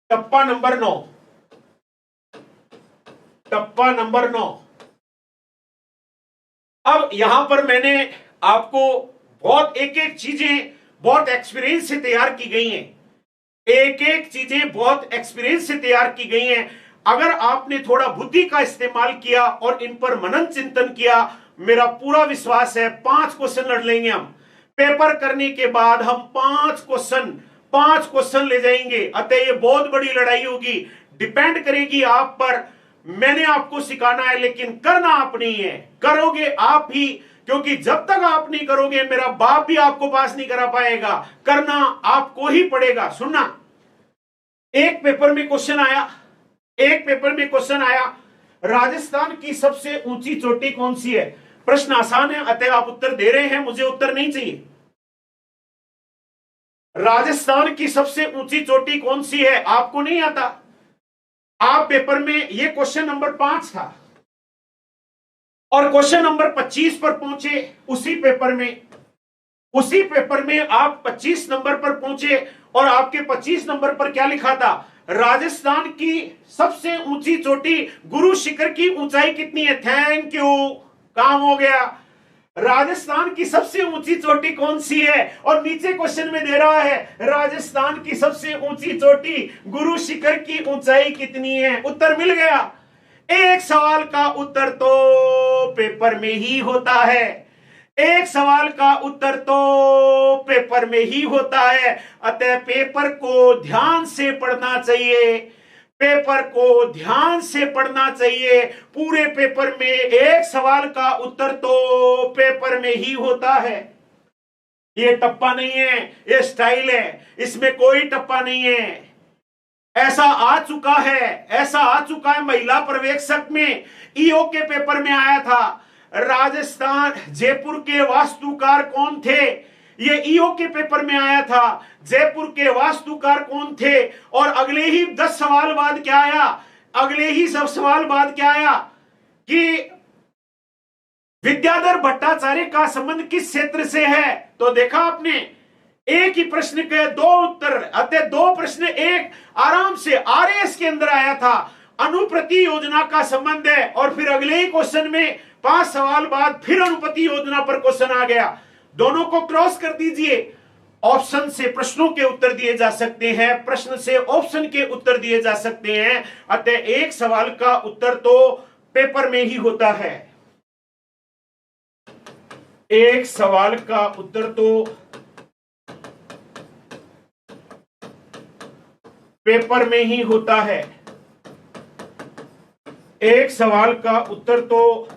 टप्पा नंबर 9, टप्पा नंबर 9। अब यहां पर मैंने आपको बहुत एक चीजें बहुत एक्सपीरियंस से तैयार की गई हैं, एक चीजें बहुत एक्सपीरियंस से तैयार की गई हैं। अगर आपने थोड़ा बुद्धि का इस्तेमाल किया और इन पर मनन चिंतन किया, मेरा पूरा विश्वास है 5 क्वेश्चन लड़ लेंगे हम। पेपर करने के बाद हम 5 क्वेश्चन ले जाएंगे। अतः ये बहुत बड़ी लड़ाई होगी, डिपेंड करेगी आप पर। मैंने आपको सिखाना है, लेकिन करना आप नहीं है, करोगे आप ही, क्योंकि जब तक आप नहीं करोगे मेरा बाप भी आपको पास नहीं करा पाएगा। करना आपको ही पड़ेगा। सुनना, एक पेपर में क्वेश्चन आया, एक पेपर में क्वेश्चन आया, राजस्थान की सबसे ऊंची चोटी कौन सी है? प्रश्न आसान है, अतः आप उत्तर दे रहे हैं, मुझे उत्तर नहीं चाहिए। राजस्थान की सबसे ऊंची चोटी कौन सी है? आपको नहीं आता। आप पेपर में, ये क्वेश्चन नंबर 5 था और क्वेश्चन नंबर 25 पर पहुंचे उसी पेपर में, उसी पेपर में आप 25 नंबर पर पहुंचे और आपके 25 नंबर पर क्या लिखा था? राजस्थान की सबसे ऊंची चोटी गुरु शिखर की ऊंचाई कितनी है? थैंक यू, काम हो गया। राजस्थान की सबसे ऊंची चोटी कौन सी है? और नीचे क्वेश्चन में दे रहा है राजस्थान की सबसे ऊंची चोटी गुरु शिखर की ऊंचाई कितनी है? उत्तर मिल गया। एक सवाल का उत्तर तो पेपर में ही होता है, एक सवाल का उत्तर तो पेपर में ही होता है, अतः पेपर को ध्यान से पढ़ना चाहिए, पेपर को ध्यान से पढ़ना चाहिए। पूरे पेपर में एक सवाल का उत्तर तो पेपर में ही होता है। ये टप्पा नहीं है, ये स्टाइल है, इसमें कोई टप्पा नहीं है। ऐसा आ चुका है, ऐसा आ चुका है महिला पर्यवेक्षक में, ईओ के पेपर में आया था। राजस्थान जयपुर के वास्तुकार कौन थे? ये ईओ के पेपर में आया था, जयपुर के वास्तुकार कौन थे? और अगले ही 10 सवाल बाद क्या आया? अगले ही सब सवाल बाद क्या आया कि विद्याधर भट्टाचार्य का संबंध किस क्षेत्र से है? तो देखा आपने, एक ही प्रश्न के दो उत्तर, अतः 2 प्रश्न एक आराम से आरएएस के अंदर आया था। अनुप्रति योजना का संबंध है और फिर अगले ही क्वेश्चन में 5 सवाल बाद फिर अनुप्रति योजना पर क्वेश्चन आ गया। दोनों को क्रॉस कर दीजिए। ऑप्शन से प्रश्नों के उत्तर दिए जा सकते हैं, प्रश्न से ऑप्शन के उत्तर दिए जा सकते हैं, अतः एक सवाल का उत्तर तो पेपर में ही होता है। एक सवाल का उत्तर तो पेपर में ही होता है। एक सवाल का उत्तर तो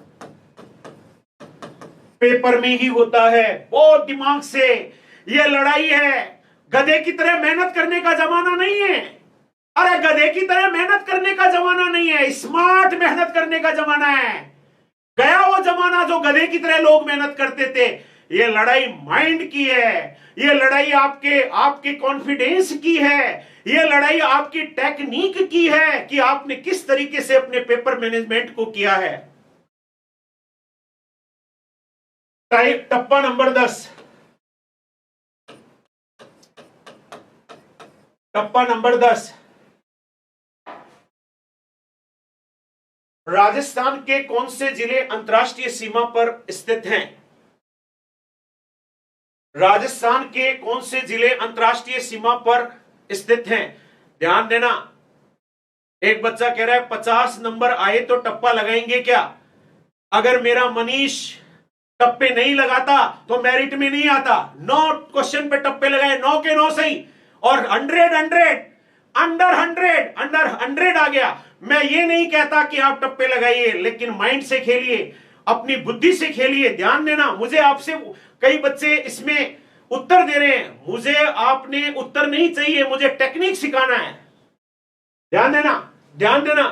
पेपर में ही होता है। बहुत दिमाग से, यह लड़ाई है, गधे की तरह मेहनत करने का जमाना नहीं है। अरे गधे की तरह मेहनत करने का जमाना नहीं है, स्मार्ट मेहनत करने का जमाना है। गया वो जमाना जो गधे की तरह लोग मेहनत करते थे। ये लड़ाई माइंड की है, ये लड़ाई आपके कॉन्फिडेंस की है, ये लड़ाई आपकी टेक्निक की है कि आपने किस तरीके से अपने पेपर मैनेजमेंट को किया है। टप्पा नंबर 10, टप्पा नंबर 10, राजस्थान के कौन से जिले अंतर्राष्ट्रीय सीमा पर स्थित हैं? राजस्थान के कौन से जिले अंतर्राष्ट्रीय सीमा पर स्थित हैं? ध्यान देना। एक बच्चा कह रहा है 50 नंबर आए तो टप्पा लगाएंगे क्या? अगर मेरा मनीष टप्पे नहीं लगाता तो मेरिट में नहीं आता। 9 क्वेश्चन पे टप्पे लगाए, 9 के 9 सही, और 100 अंडर 100 आ गया। मैं ये नहीं कहता कि आप टप्पे लगाइए, लेकिन माइंड से खेलिए, अपनी बुद्धि से खेलिए। ध्यान देना, मुझे आपसे कई बच्चे इसमें उत्तर दे रहे हैं, मुझे आपने उत्तर नहीं चाहिए, मुझे टेक्निक सिखाना है। ध्यान देना, ध्यान देना।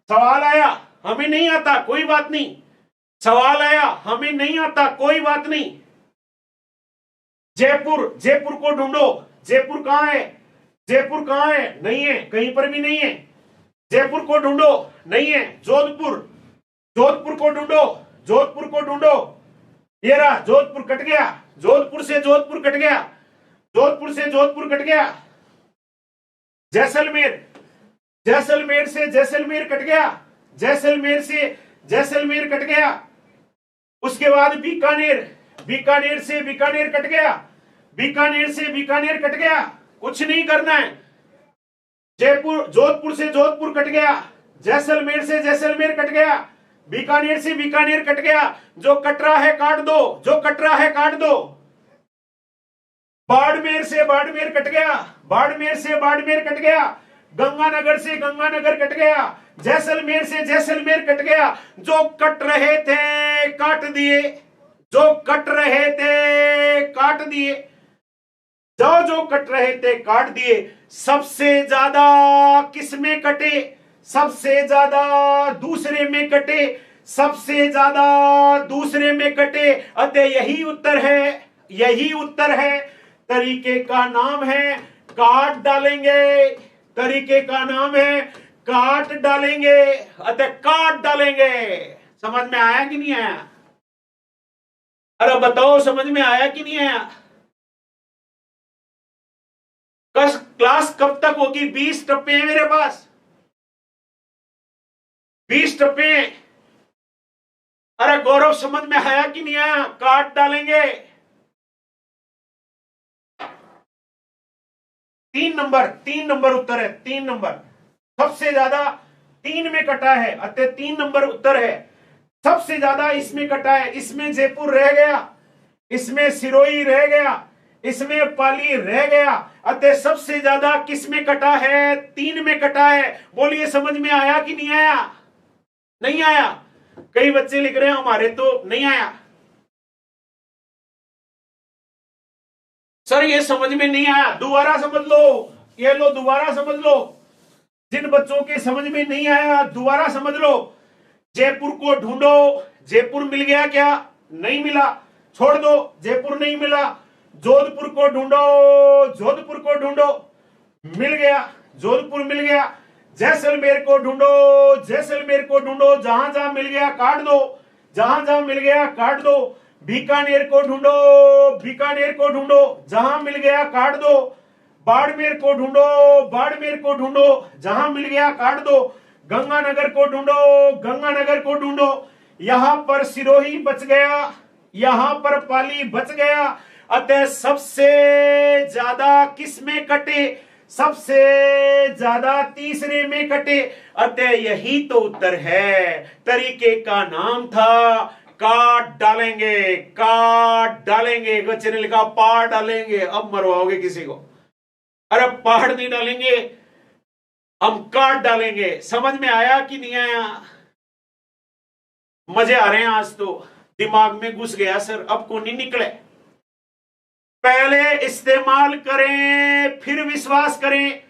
सवाल आया, हमें नहीं आता, कोई बात नहीं। सवाल आया, हमें नहीं आता, कोई बात नहीं। जयपुर, जयपुर को ढूंढो। जयपुर कहां है? जयपुर कहां है? नहीं है, कहीं पर भी नहीं है। जयपुर को ढूंढो, नहीं है। जोधपुर, जोधपुर को ढूंढो, जोधपुर को ढूंढो। ये रहा, जोधपुर कट गया, जोधपुर से जोधपुर कट गया, जोधपुर से जोधपुर कट गया। जैसलमेर, जैसलमेर से जैसलमेर कट गया, जैसलमेर से जैसलमेर कट गया। उसके बाद बीकानेर, बीकानेर से बीकानेर कट गया, बीकानेर से बीकानेर कट गया। कुछ नहीं करना है। जयपुर, जोधपुर से जोधपुर कट गया, जैसलमेर से जैसलमेर कट गया, बीकानेर से बीकानेर कट गया। जो कट रहा है काट दो, जो कट रहा है काट दो। बाड़मेर से बाड़मेर कट गया, बाड़मेर से बाड़मेर कट गया। गंगानगर से गंगानगर कट गया, जैसलमेर से जैसलमेर कट गया। जो कट रहे थे काट दिए, जो कट रहे थे काट दिए। जो जो कट रहे थे काट दिए। सबसे ज्यादा किस में कटे? सबसे ज्यादा दूसरे में कटे। सबसे ज्यादा दूसरे में कटे। अतः यही उत्तर है, यही उत्तर है। तरीके का नाम है काट डालेंगे। तरीके का नाम है काट डालेंगे। अतः काट डालेंगे। समझ में आया कि नहीं आया? अरे बताओ, समझ में आया कि नहीं आया? क्लास कब तक होगी? 20 टप्पे हैं मेरे पास, 20 टप्पे। अरे गौरव, समझ में आया कि नहीं आया? काट डालेंगे। 3 नंबर उत्तर है। 3 नंबर सबसे ज्यादा 3 में कटा है, अतः 3 नंबर उत्तर है। सबसे ज्यादा इसमें कटा है। इसमें जयपुर रह गया, इसमें सिरोही रह गया, इसमें पाली रह गया। अतः सबसे ज्यादा किस में कटा है? 3 में कटा है। बोलिए, समझ में आया कि नहीं आया? नहीं आया? कई बच्चे लिख रहे हैं हमारे तो नहीं आया सर, ये समझ में नहीं आया। दोबारा समझ लो, ये लो, दोबारा समझ लो। जिन बच्चों के समझ में नहीं आया दोबारा समझ लो। जयपुर को ढूंढो। जयपुर मिल गया क्या? नहीं मिला, छोड़ दो, जयपुर नहीं मिला। जोधपुर को ढूंढो। जोधपुर को ढूंढो, मिल गया, जोधपुर मिल गया। जैसलमेर को ढूंढो। जैसलमेर को ढूंढो, जहां जहां मिल गया काट दो, जहां जहां मिल गया काट दो। बीकानेर को ढूंढो। बीकानेर को ढूंढो, जहां मिल गया काट दो। बाड़मेर को ढूंढो। बाड़मेर को ढूंढो, जहां मिल गया काट दो। गंगानगर को ढूंढो। गंगानगर को ढूंढो। यहां पर सिरोही बच गया, यहां पर पाली बच गया। अतः सबसे ज्यादा किस में कटे? सबसे ज्यादा तीसरे में कटे। अतः यही तो उत्तर है। तरीके का नाम था काट डालेंगे। काट डालेंगे। बच्चे ने लिखा पार डालेंगे। अब मरवाओगे किसी को? अरे पहाड़ नहीं डालेंगे, हम काट डालेंगे। समझ में आया कि नहीं आया? मजे आ रहे हैं आज तो, दिमाग में घुस गया सर, अब को नहीं निकले। पहले इस्तेमाल करें फिर विश्वास करें।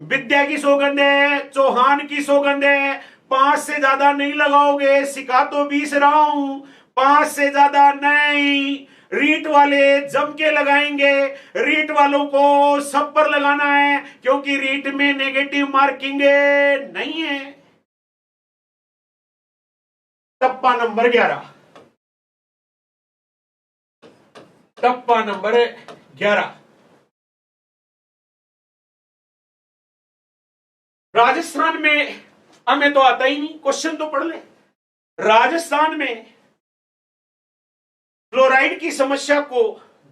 विद्या की सौगंध है, चौहान की सौगंध है। 5 से ज्यादा नहीं लगाओगे, सिखा तो 20 रहा हूं, 5 से ज्यादा नहीं। रीट वाले जम के लगाएंगे। रीट वालों को सब पर लगाना है, क्योंकि रीट में नेगेटिव मार्किंग नहीं है। टप्पा नंबर 11। टप्पा नंबर 11, राजस्थान में। हमें तो आता ही नहीं, क्वेश्चन तो पढ़ ले। राजस्थान में फ्लोराइड की समस्या को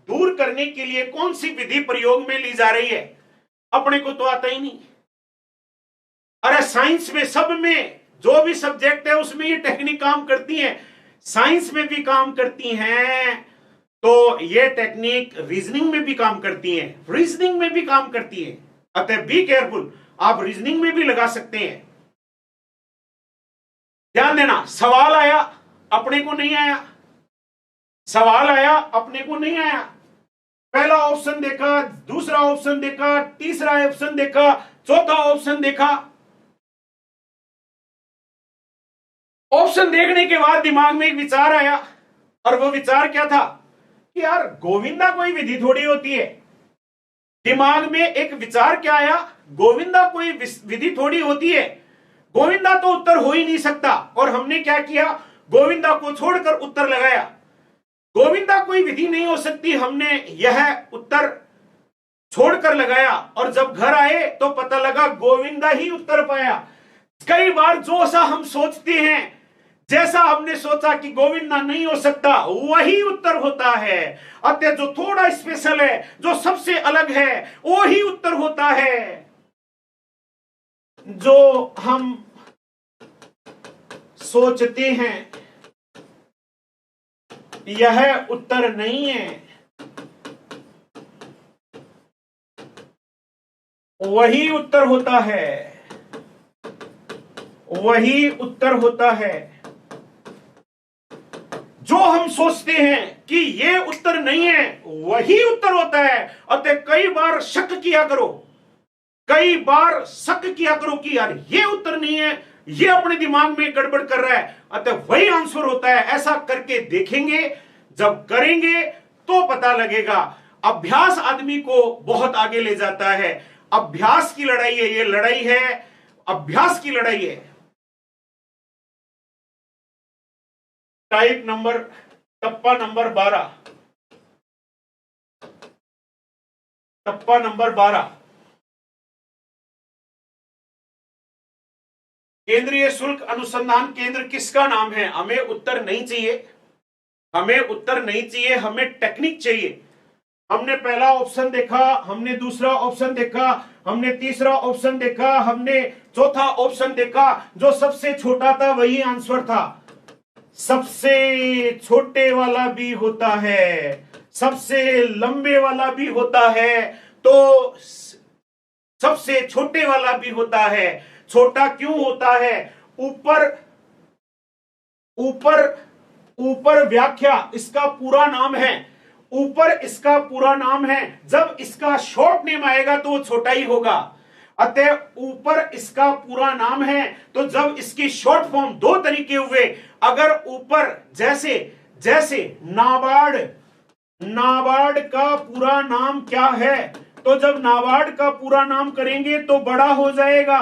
दूर करने के लिए कौन सी विधि प्रयोग में ली जा रही है? अपने को तो आता ही नहीं। अरे साइंस में, सब में, जो भी सब्जेक्ट है उसमें ये टेक्निक काम करती है। साइंस में भी काम करती हैं, तो ये टेक्निक रीजनिंग में भी काम करती है, रीजनिंग में भी काम करती है। अतः बी केयरफुल, आप रीजनिंग में भी लगा सकते हैं। ध्यान देना, सवाल आया अपने को नहीं आया, सवाल आया अपने को नहीं आया। पहला ऑप्शन देखा, दूसरा ऑप्शन देखा, तीसरा ऑप्शन देखा, चौथा ऑप्शन देखा। ऑप्शन देखने के बाद दिमाग में एक विचार आया, और वो विचार क्या था कि यार गोविंदा कोई विधि थोड़ी होती है। दिमाग में एक विचार क्या आया, गोविंदा कोई विधि थोड़ी होती है, गोविंदा तो उत्तर हो ही नहीं सकता। और हमने क्या किया, गोविंदा को छोड़कर उत्तर लगाया। गोविंदा कोई विधि नहीं हो सकती, हमने यह उत्तर छोड़कर लगाया। और जब घर आए तो पता लगा गोविंदा ही उत्तर पाया। कई बार जो सा हम सोचते हैं, जैसा हमने सोचा कि गोविंदा नहीं हो सकता, वही उत्तर होता है। अतः जो थोड़ा स्पेशल है, जो सबसे अलग है, वो ही उत्तर होता है। जो हम सोचते हैं यह उत्तर नहीं है, वही उत्तर होता है, वही उत्तर होता है। जो हम सोचते हैं कि ये उत्तर नहीं है, वही उत्तर होता है। अतः कई बार शक किया करो, कई बार शक किया करो कि यार ये उत्तर नहीं है, ये अपने दिमाग में गड़बड़ कर रहा है, अतः वही आंसर होता है। ऐसा करके देखेंगे, जब करेंगे तो पता लगेगा। अभ्यास आदमी को बहुत आगे ले जाता है। अभ्यास की लड़ाई है, ये लड़ाई है, अभ्यास की लड़ाई है। टाइप नंबर, टप्पा नंबर 12, टप्पा नंबर 12, केंद्रीय शुल्क अनुसंधान केंद्र किसका नाम है? हमें उत्तर नहीं चाहिए, हमें उत्तर नहीं चाहिए, हमें टेक्निक चाहिए। हमने पहला ऑप्शन देखा, हमने दूसरा ऑप्शन देखा, हमने तीसरा ऑप्शन देखा, हमने चौथा ऑप्शन देखा। जो सबसे छोटा था वही आंसर था। सबसे छोटे वाला भी होता है, सबसे लंबे वाला भी होता है, तो सबसे छोटे वाला भी होता है। छोटा क्यों होता है? ऊपर ऊपर ऊपर व्याख्या इसका पूरा नाम है, ऊपर इसका पूरा नाम है। जब इसका शॉर्ट नेम आएगा तो वो छोटा ही होगा। अतः ऊपर इसका पूरा नाम है, तो जब इसकी शॉर्ट फॉर्म, दो तरीके हुए। अगर ऊपर जैसे जैसे नाबार्ड, नाबार्ड का पूरा नाम क्या है, तो जब नाबार्ड का पूरा नाम करेंगे तो बड़ा हो जाएगा।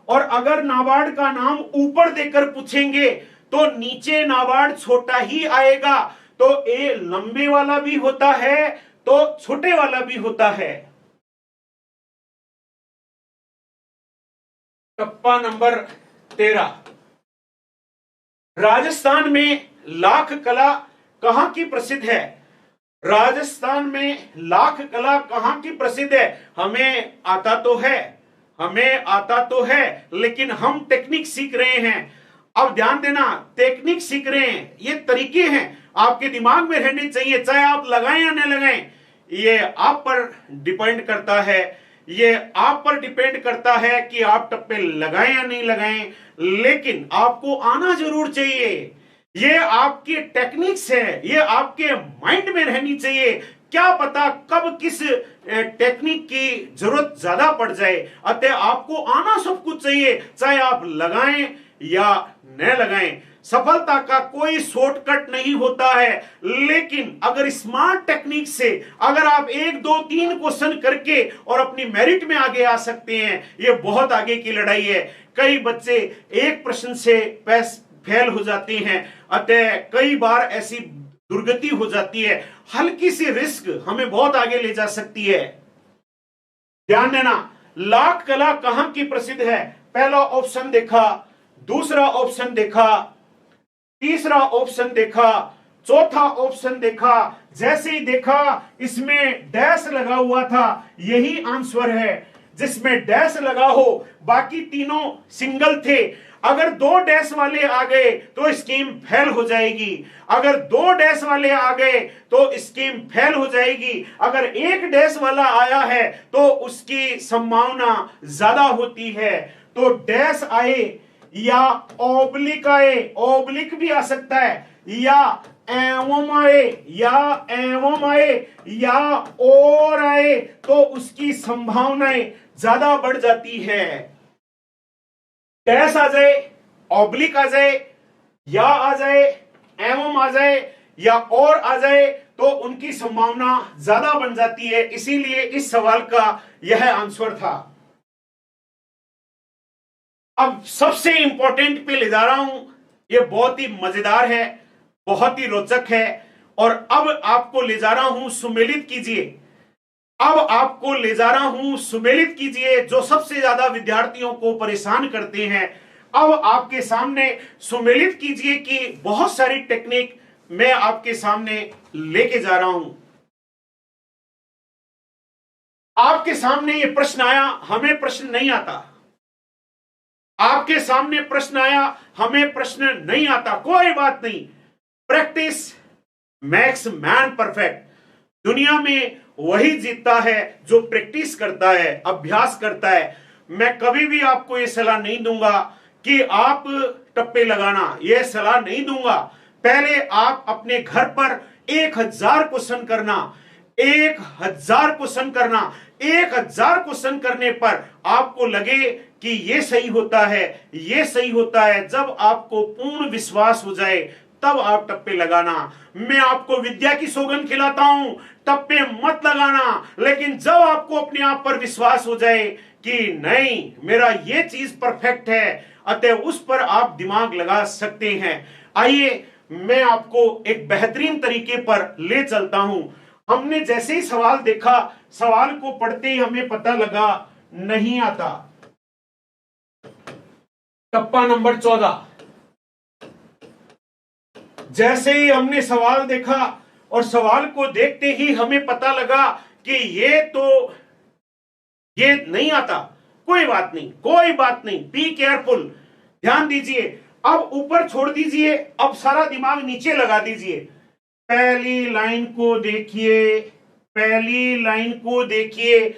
और अगर नाबार्ड का नाम ऊपर देकर पूछेंगे तो नीचे नाबार्ड छोटा ही आएगा। तो ए लंबे वाला भी होता है तो छोटे वाला भी होता है। टप्पा नंबर 13, राजस्थान में लाख कला कहां की प्रसिद्ध है? राजस्थान में लाख कला कहां की प्रसिद्ध है? हमें आता तो है, हमें आता तो है, लेकिन हम टेक्निक सीख रहे हैं। अब ध्यान देना, टेक्निक सीख रहे हैं, ये तरीके हैं, आपके दिमाग में रहने चाहिए, चाहे आप लगाएं या न लगाएं। ये आप पर डिपेंड करता है, ये आप पर डिपेंड करता है कि आप टप्पे लगाएं या नहीं लगाएं, लेकिन आपको आना जरूर चाहिए। ये आपकी टेक्निक्स है, ये आपके माइंड में रहनी चाहिए। क्या पता कब किस टेक्निक की जरूरत ज्यादा पड़ जाए। अतः आपको आना सब कुछ चाहिए, चाहे आप लगाएं या न लगाएं। सफलता का कोई शॉर्टकट नहीं होता है, लेकिन अगर स्मार्ट टेक्निक से अगर आप 1 2 3 क्वेश्चन करके और अपनी मेरिट में आगे आ सकते हैं, ये बहुत आगे की लड़ाई है। कई बच्चे एक प्रश्न से फेल हो जाते हैं, अतः कई बार ऐसी दुर्गति हो जाती है। हल्की सी रिस्क हमें बहुत आगे ले जा सकती है। ध्यान देना, लाख कला कहां की प्रसिद्ध है? पहला ऑप्शन देखा, दूसरा ऑप्शन देखा, तीसरा ऑप्शन देखा, चौथा ऑप्शन देखा। जैसे ही देखा इसमें डैश लगा हुआ था, यही आंसर है। जिसमें डैश लगा हो, बाकी तीनों सिंगल थे। अगर 2 डैश वाले आ गए तो स्कीम फेल हो जाएगी, अगर 2 डैश वाले आ गए तो स्कीम फेल हो जाएगी। अगर 1 डैश वाला आया है तो उसकी संभावना ज्यादा होती है। तो डैश आए या ऑब्लिक आए, ऑब्लिक भी आ सकता है, या एवं आए, या एवं आए, या और आए, तो उसकी संभावनाएं ज्यादा बढ़ जाती है। डैश आ जाए, ऑब्लिक आ जाए, या आ जाए, एवं आ जाए, या और आ जाए, तो उनकी संभावना ज्यादा बन जाती है। इसीलिए इस सवाल का यह आंसर था। अब सबसे इंपॉर्टेंट पे ले जा रहा हूं, यह बहुत ही मजेदार है, बहुत ही रोचक है। और अब आपको ले जा रहा हूं, सुमेलित कीजिए। अब आपको ले जा रहा हूं, सुमेलित कीजिए, जो सबसे ज्यादा विद्यार्थियों को परेशान करते हैं। अब आपके सामने सुमेलित कीजिए कि बहुत सारी टेक्निक मैं आपके सामने लेके जा रहा हूं। आपके सामने ये प्रश्न आया, हमें प्रश्न नहीं आता। आपके सामने प्रश्न आया, हमें प्रश्न नहीं आता, कोई बात नहीं। Practice makes man perfect. दुनिया में वही जीतता है जो प्रैक्टिस करता है, अभ्यास करता है। मैं कभी भी आपको यह सलाह नहीं दूंगा कि आप टप्पे लगाना, यह सलाह नहीं दूंगा। पहले आप अपने घर पर 1000 क्वेश्चन करना, 1000 क्वेश्चन करना। 1000 क्वेश्चन करने पर आपको लगे कि ये सही होता है, ये सही होता है, जब आपको पूर्ण विश्वास हो जाए तब आप टप्पे लगाना। मैं आपको विद्या की सौगंध खिलाता हूं, टप्पे मत लगाना। लेकिन जब आपको अपने आप पर विश्वास हो जाए कि नहीं मेरा ये चीज परफेक्ट है, अतः उस पर आप दिमाग लगा सकते हैं। आइए मैं आपको एक बेहतरीन तरीके पर ले चलता हूं। हमने जैसे ही सवाल देखा, सवाल को पढ़ते ही हमें पता लगा नहीं आता। टप्पा नंबर 14, जैसे ही हमने सवाल देखा और सवाल को देखते ही हमें पता लगा कि ये नहीं आता। कोई बात नहीं, कोई बात नहीं, बी केयरफुल, ध्यान दीजिए। अब ऊपर छोड़ दीजिए, अब सारा दिमाग नीचे लगा दीजिए। पहली लाइन को देखिए, पहली लाइन को देखिए।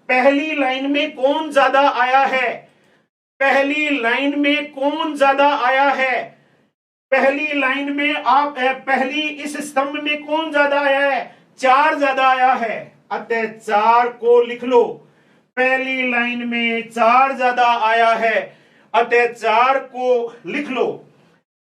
पहली लाइन में कौन ज्यादा आया है? पहली लाइन में कौन ज्यादा आया है? पहली लाइन में आप पहली इस स्तंभ में कौन ज्यादा आया है? 4 ज्यादा आया है, अतः 4 को लिख लो। पहली लाइन में 4 ज्यादा आया है, अतः 4 को लिख लो।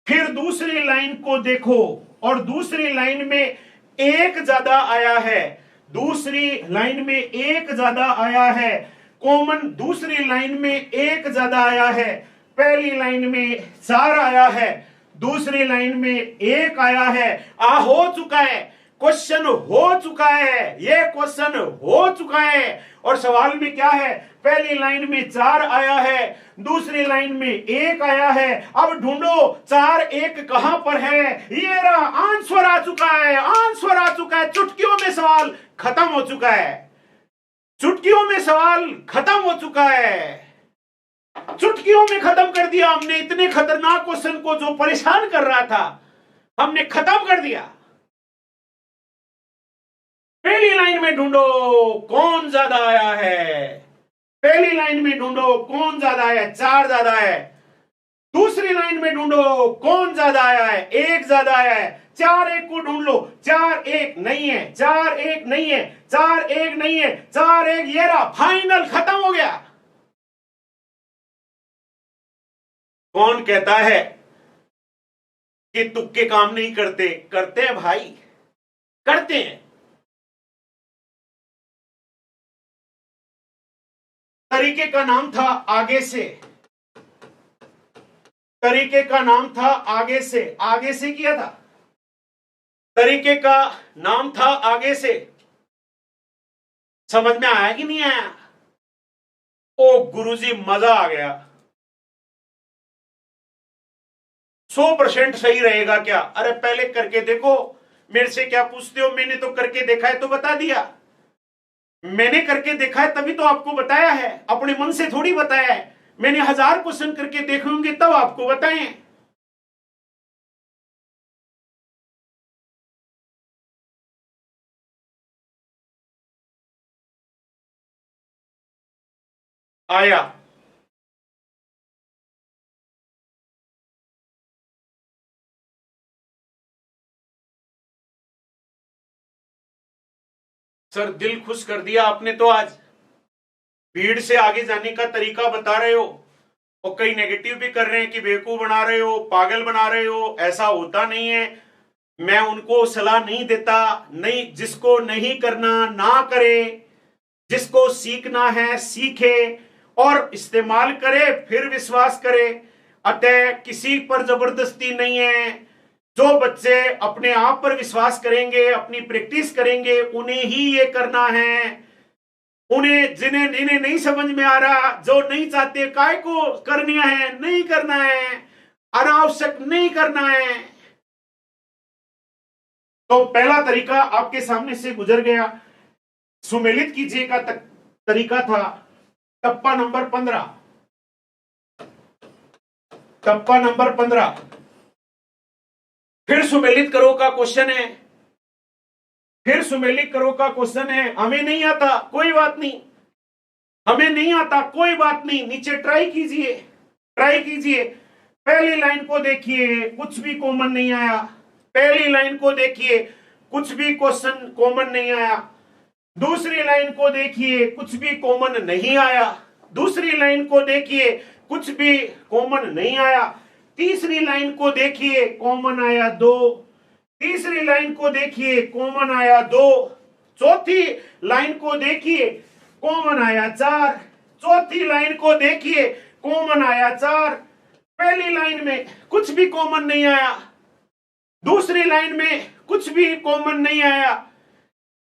फिर दूसरी लाइन को देखो और दूसरी लाइन में 1 ज्यादा आया है, दूसरी लाइन में 1 ज्यादा आया है। कॉमन दूसरी लाइन में 1 ज्यादा आया है, पहली लाइन में 4 आया है, दूसरी लाइन में 1 आया है। हो चुका है, क्वेश्चन हो चुका है, ये क्वेश्चन हो चुका है। और सवाल में क्या है? पहली लाइन में 4 आया है, दूसरी लाइन में 1 आया है। अब ढूंढो 4 1 कहां पर है? ये रहा, आंसर आ चुका है, आंसर आ चुका है। चुटकियों में सवाल खत्म हो चुका है, चुटकियों में सवाल खत्म हो चुका है, चुटकियों में खत्म कर दिया हमने। इतने खतरनाक क्वेश्चन को जो परेशान कर रहा था, हमने खत्म कर दिया। पहली लाइन में ढूंढो कौन ज्यादा आया है, पहली लाइन में ढूंढो कौन ज्यादा आया है, 4 ज्यादा है। दूसरी लाइन में ढूंढो कौन ज्यादा आया है, 1 ज्यादा आया है। 4 1 को ढूंढ लो, 4 1 नहीं है, 4 1 नहीं है, 4 1 नहीं है, 4 1 ये रहा, फाइनल, खत्म हो गया। कौन कहता है कि तुक्के काम नहीं करते? करते हैं भाई, करते हैं। तरीके का नाम था आगे से, तरीके का नाम था आगे से, आगे से किया था। तरीके का नाम था आगे से। समझ में आया कि नहीं आया? ओ गुरुजी मजा आ गया। 100% सही रहेगा क्या? अरे पहले करके देखो। मेरे से क्या पूछते हो? मैंने तो करके देखा है तो बता दिया। मैंने करके देखा है तभी तो आपको बताया है, अपने मन से थोड़ी बताया है। मैंने 1000 क्वेश्चन करके देखे होंगे तब आपको बताएं। आया? सर दिल खुश कर दिया आपने तो। आज भीड़ से आगे जाने का तरीका बता रहे हो और कई नेगेटिव भी कर रहे हैं कि बेवकूफ बना रहे हो, पागल बना रहे हो। ऐसा होता नहीं है। मैं उनको सलाह नहीं देता, नहीं, जिसको नहीं करना ना करे, जिसको सीखना है सीखे और इस्तेमाल करे, फिर विश्वास करे। अतः किसी पर जबरदस्ती नहीं है। जो बच्चे अपने आप पर विश्वास करेंगे, अपनी प्रैक्टिस करेंगे, उन्हें ही ये करना है। उन्हें जिन्हें नहीं समझ में आ रहा, जो नहीं चाहते, काय को करना है, नहीं करना है, अनावश्यक नहीं करना है। तो पहला तरीका आपके सामने से गुजर गया। सुमेलित कीजिए का तरीका था टप्पा नंबर 15। टप्पा नंबर 15 फिर सुमेलित करो का क्वेश्चन है, फिर सुमेलित करो का क्वेश्चन है। हमें नहीं आता, कोई बात नहीं, हमें नहीं आता, कोई बात नहीं। नीचे ट्राई कीजिए, ट्राई कीजिए। पहली लाइन को देखिए, कुछ भी कॉमन नहीं आया। पहली लाइन को देखिए, कुछ भी क्वेश्चन कॉमन नहीं आया। दूसरी लाइन को देखिए, कुछ भी कॉमन नहीं आया। दूसरी लाइन को देखिए, कुछ भी कॉमन नहीं आया। तीसरी लाइन को देखिए, कॉमन आया 2। तीसरी लाइन को देखिए, कॉमन आया 2। चौथी लाइन को देखिए, कॉमन आया 4। चौथी लाइन को देखिए, कॉमन आया 4। पहली लाइन में कुछ भी कॉमन नहीं आया। दूसरी लाइन में कुछ भी कॉमन नहीं आया।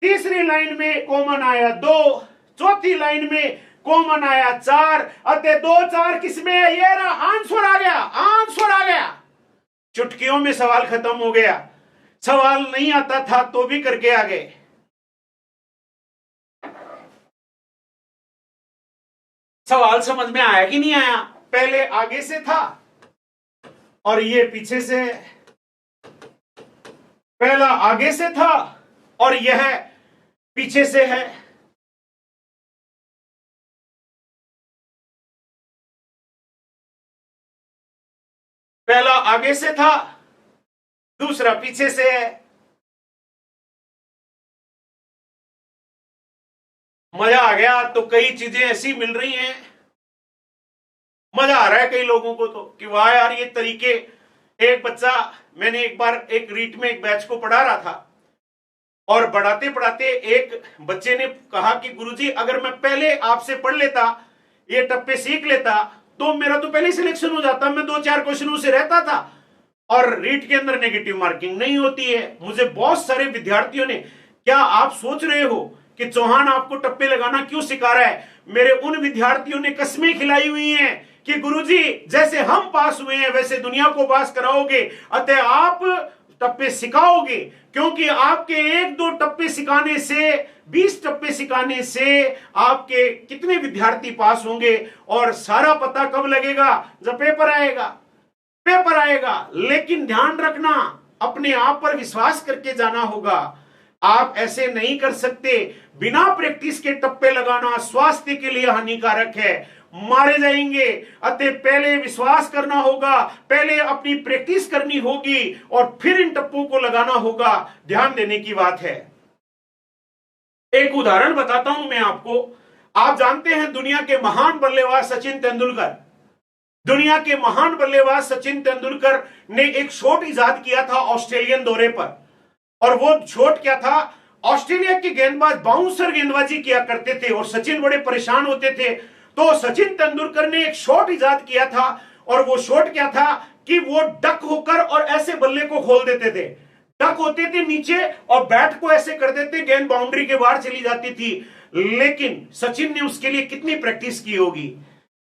तीसरी लाइन में कॉमन आया 2। चौथी लाइन में कॉमन आया 4। अतः 2 4 किसमें है? ये रहा, आंसर आ गया, आंसर आ गया। चुटकियों में सवाल खत्म हो गया। सवाल नहीं आता था तो भी करके आ गए। सवाल समझ में आया कि नहीं आया? पहले आगे से था और ये पीछे से है। पहला आगे से था और यह पीछे से है। पहला आगे से था, दूसरा पीछे से है। मजा आ गया। तो कई चीजें ऐसी मिल रही हैं, मजा आ रहा है कई लोगों को तो कि वाह यार ये तरीके। एक बच्चा, मैंने एक बार एक रीट में एक बैच को पढ़ा रहा था और पढ़ाते पढ़ाते एक बच्चे ने कहा कि गुरुजी अगर मैं पहले आपसे पढ़ लेता, ये टप्पे सीख लेता तो मेरा तो पहले सिलेक्शन हो जाता। मैं 2-4 क्वेश्चनों से रहता था और रीट के अंदर नेगेटिव मार्किंग नहीं होती है। मुझे बहुत सारे विद्यार्थियों ने, क्या आप सोच रहे हो कि चौहान आपको टप्पे लगाना क्यों सिखा रहा है? मेरे उन विद्यार्थियों ने कसमें खिलाई हुई हैं कि गुरुजी जैसे हम पास हुए हैं वैसे दुनिया को पास कराओगे, अतः आप टप्पे सिखाओगे। क्योंकि आपके 1-2 टप्पे सिखाने से, 20 टप्पे सिखाने से आपके कितने विद्यार्थी पास होंगे और सारा पता कब लगेगा? जब पेपर आएगा। पेपर आएगा। लेकिन ध्यान रखना, अपने आप पर विश्वास करके जाना होगा। आप ऐसे नहीं कर सकते। बिना प्रैक्टिस के टप्पे लगाना स्वास्थ्य के लिए हानिकारक है, मारे जाएंगे। अतः पहले विश्वास करना होगा, पहले अपनी प्रैक्टिस करनी होगी और फिर इन टप्पों को लगाना होगा। ध्यान देने की बात है। एक उदाहरण बताता हूं मैं आपको। आप जानते हैं दुनिया के महान बल्लेबाज सचिन तेंदुलकर। दुनिया के महान बल्लेबाज सचिन तेंदुलकर ने एक शॉट इजाद किया था ऑस्ट्रेलियन दौरे पर। और वो शॉट क्या था? ऑस्ट्रेलिया के गेंदबाज बाउंसर गेंदबाजी किया करते थे और सचिन बड़े परेशान होते थे। तो सचिन तेंदुलकर ने एक शॉट इजाद किया था और वो शॉट क्या था कि वो डक होकर और ऐसे बल्ले को खोल देते थे। डक होते थे नीचे और बैट को ऐसे कर देते, गेंद बाउंड्री के बाहर चली जाती थी। लेकिन सचिन ने उसके लिए कितनी प्रैक्टिस की होगी,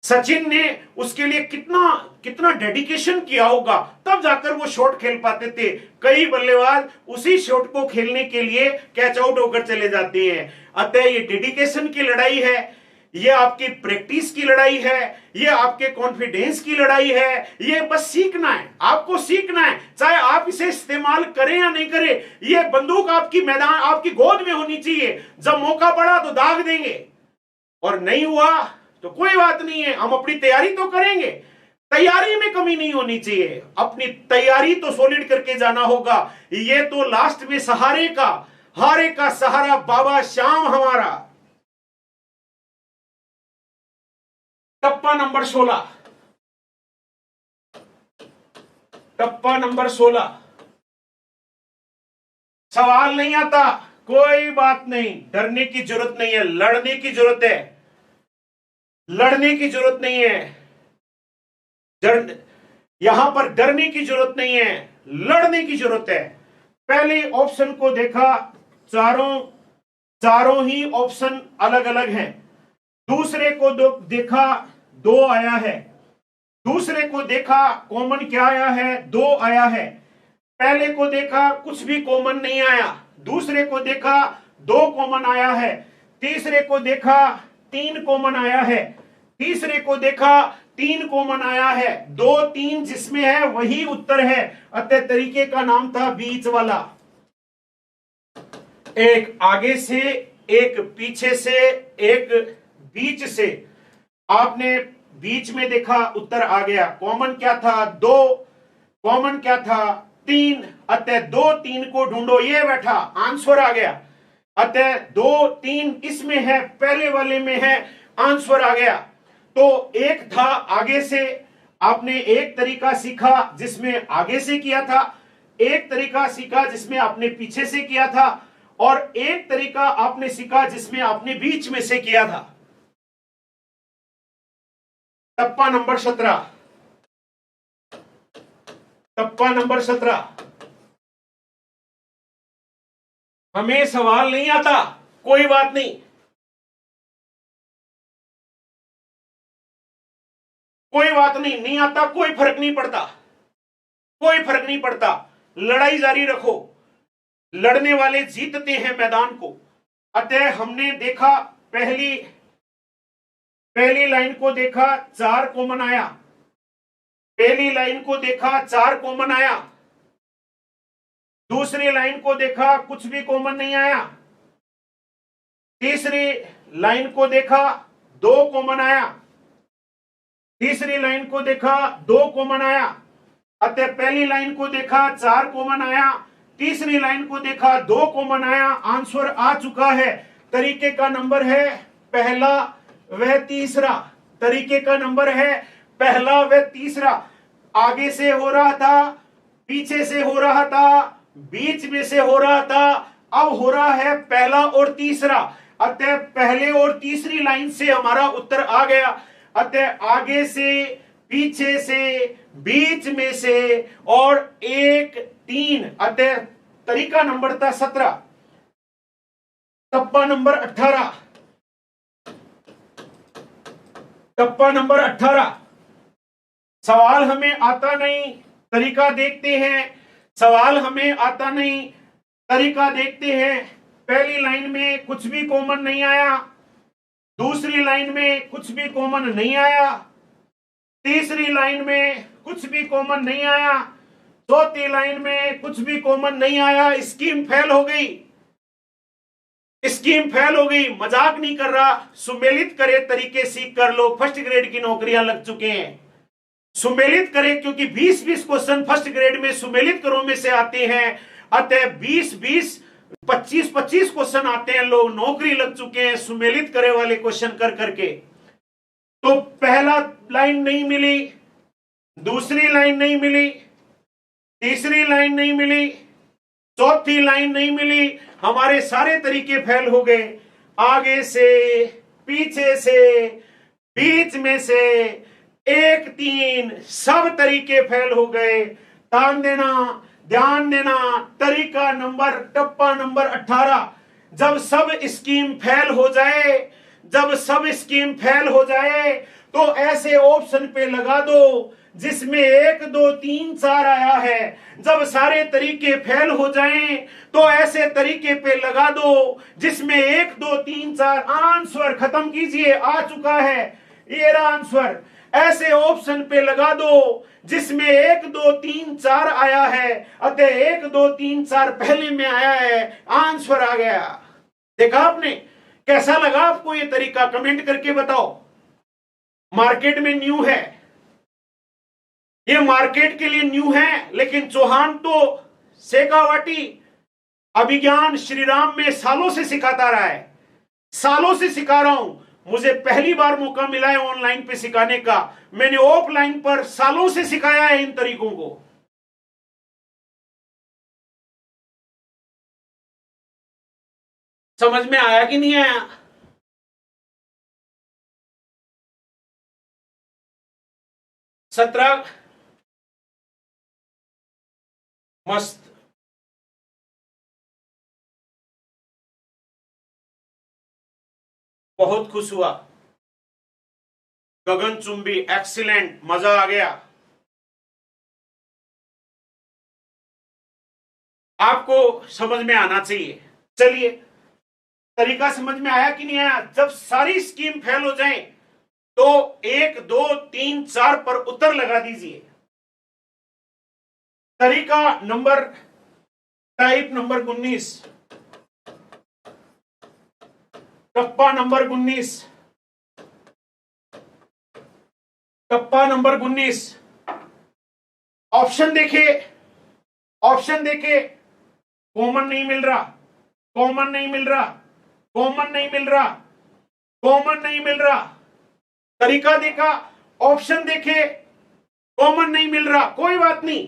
सचिन ने उसके लिए कितना कितना डेडिकेशन किया होगा, तब जाकर वो शॉट खेल पाते थे। कई बल्लेबाज उसी शॉट को खेलने के लिए कैच आउट होकर चले जाते हैं। अतः ये डेडिकेशन की लड़ाई है, ये आपकी प्रैक्टिस की लड़ाई है, ये आपके कॉन्फिडेंस की लड़ाई है। ये बस सीखना है, आपको सीखना है। चाहे आप इसे इस्तेमाल करें या नहीं करें, ये बंदूक आपकी मैदान, आपकी गोद में होनी चाहिए। जब मौका पड़ा तो दाग देंगे और नहीं हुआ तो कोई बात नहीं है, हम अपनी तैयारी तो करेंगे। तैयारी में कमी नहीं होनी चाहिए, अपनी तैयारी तो सॉलिड करके जाना होगा। ये तो लास्ट में सहारे का, हारे का सहारा बाबा श्याम हमारा। टप्पा नंबर 16, टप्पा नंबर 16। सवाल नहीं आता, कोई बात नहीं, डरने की जरूरत नहीं है, लड़ने की जरूरत है। लड़ने की जरूरत नहीं है, यहां पर डरने की जरूरत नहीं है, लड़ने की जरूरत है। पहले ऑप्शन को देखा, चारों ही ऑप्शन अलग अलग हैं। दूसरे को देखा, 2 आया है। दूसरे को देखा, कॉमन क्या आया है? 2 आया है। पहले को देखा, कुछ भी कॉमन नहीं आया। दूसरे को देखा, 2 कॉमन आया है। तीसरे को देखा, 3 कॉमन आया है। तीसरे को देखा, 3 कॉमन आया है। 2 3 जिसमें है वही उत्तर है। अतः तरीके का नाम था बीच वाला। एक आगे से, एक पीछे से, एक बीच से। आपने बीच में देखा, उत्तर आ गया। कॉमन क्या था? 2। कॉमन क्या था? 3। अतः 2 3 को ढूंढो, ये बैठा आंसर आ गया। अतः 2 3 इसमें है, पहले वाले में है, आंसर आ गया। तो एक था आगे से, आपने एक तरीका सीखा जिसमें आगे से किया था, एक तरीका सीखा जिसमें आपने पीछे से किया था, और एक तरीका आपने सीखा जिसमें आपने बीच में से किया था। टप्पा नंबर 17, टप्पा नंबर 17। हमें सवाल नहीं आता, कोई बात नहीं, कोई बात नहीं, नहीं आता कोई फर्क नहीं पड़ता, कोई फर्क नहीं पड़ता। लड़ाई जारी रखो, लड़ने वाले जीतते हैं मैदान को। अतः हमने देखा पहली लाइन को देखा, 4 कॉमन आया, पहली लाइन को देखा 4 कॉमन आया, दूसरी लाइन को देखा कुछ भी कॉमन नहीं आया, तीसरी लाइन को देखा 2 कॉमन आया, तीसरी लाइन को देखा 2 कॉमन आया। अतः पहली लाइन को देखा 4 कॉमन आया, तीसरी लाइन को देखा 2 कॉमन आया, आंसर आ चुका है। तरीके का नंबर है पहला व तीसरा, तरीके का नंबर है पहला व तीसरा। आगे से हो रहा था, पीछे से हो रहा था, बीच में से हो रहा था, अब हो रहा है पहला और तीसरा। अतः पहले और तीसरी लाइन से हमारा उत्तर आ गया। अतः आगे से, पीछे से, बीच में से और 1 3, अतः तरीका नंबर था 17। टप्पा नंबर 18, टप्पा नंबर 18। सवाल हमें आता नहीं, तरीका देखते हैं, सवाल हमें आता नहीं, तरीका देखते हैं। पहली लाइन में कुछ भी कॉमन नहीं आया, दूसरी लाइन में कुछ भी कॉमन नहीं आया, तीसरी लाइन में कुछ भी कॉमन नहीं आया, चौथी लाइन में कुछ भी कॉमन नहीं आया। स्कीम फेल हो गई, स्कीम फेल हो गई। मजाक नहीं कर रहा, सुमेलित करे तरीके सीख कर लोग फर्स्ट ग्रेड की नौकरियां लग चुके हैं। सुमेलित करे, क्योंकि 20-20 क्वेश्चन फर्स्ट ग्रेड में सुमेलित करो में से आते हैं। अतः 20-20 25-25 क्वेश्चन आते हैं, लोग नौकरी लग चुके हैं सुमेलित करे वाले क्वेश्चन कर करके। तो पहला लाइन नहीं मिली, दूसरी लाइन नहीं मिली, तीसरी लाइन नहीं मिली, चौथी लाइन नहीं मिली, हमारे सारे तरीके फेल हो गए। आगे से, पीछे से, बीच में से, 1 3 सब तरीके फेल हो गए। ध्यान देना, ध्यान देना। तरीका नंबर, टप्पा नंबर 18। जब सब स्कीम फेल हो जाए, जब सब स्कीम फेल हो जाए तो ऐसे ऑप्शन पे लगा दो जिसमें 1 2 3 4 आया है। जब सारे तरीके फेल हो जाएं तो ऐसे तरीके पे लगा दो जिसमें 1 2 3 4, आंसर खत्म कीजिए, आ चुका है ये रहा आंसर। ऐसे ऑप्शन पे लगा दो जिसमें 1 2 3 4 आया है, अतः 1 2 3 4 पहले में आया है, आंसर आ गया। देखा आपने? कैसा लगा आपको ये तरीका? कमेंट करके बताओ। मार्केट में न्यू है, ये मार्केट के लिए न्यू है, लेकिन चौहान तो शेखावाटी अभिज्ञान श्रीराम में सालों से सिखाता रहा है, सालों से सिखा रहा हूं। मुझे पहली बार मौका मिला है ऑनलाइन पे सिखाने का, मैंने ऑफलाइन पर सालों से सिखाया है इन तरीकों को। समझ में आया कि नहीं आया? सत्रह मस्त। बहुत खुश हुआ, गगनचुंबी, एक्सीलेंट, मजा आ गया। आपको समझ में आना चाहिए। चलिए, तरीका समझ में आया कि नहीं आया? जब सारी स्कीम फेल हो जाए तो 1 2 3 4 पर उत्तर लगा दीजिए। तरीका नंबर, टाइप नंबर 19, टप्पा नंबर 19, टप्पा नंबर 19। ऑप्शन देखिए, ऑप्शन देखे, कॉमन नहीं मिल रहा, कॉमन नहीं मिल रहा, कॉमन नहीं मिल रहा, कॉमन नहीं मिल रहा। तरीका देखा, ऑप्शन देखे, कॉमन नहीं मिल रहा, कोई बात नहीं।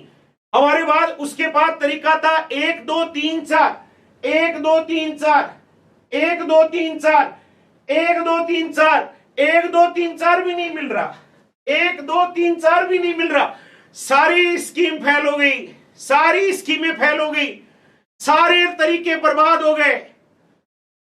हमारे बाद उसके बाद तरीका था 1 2 3 4, 1 2 3 4, 1 2 3 4, 1 2 3 4, 1 2 3 4 भी नहीं मिल रहा, 1 2 3 4 भी नहीं मिल रहा। सारी स्कीम फेल हो गई, सारी स्कीमें फेल हो गई, सारे तरीके बर्बाद हो गए,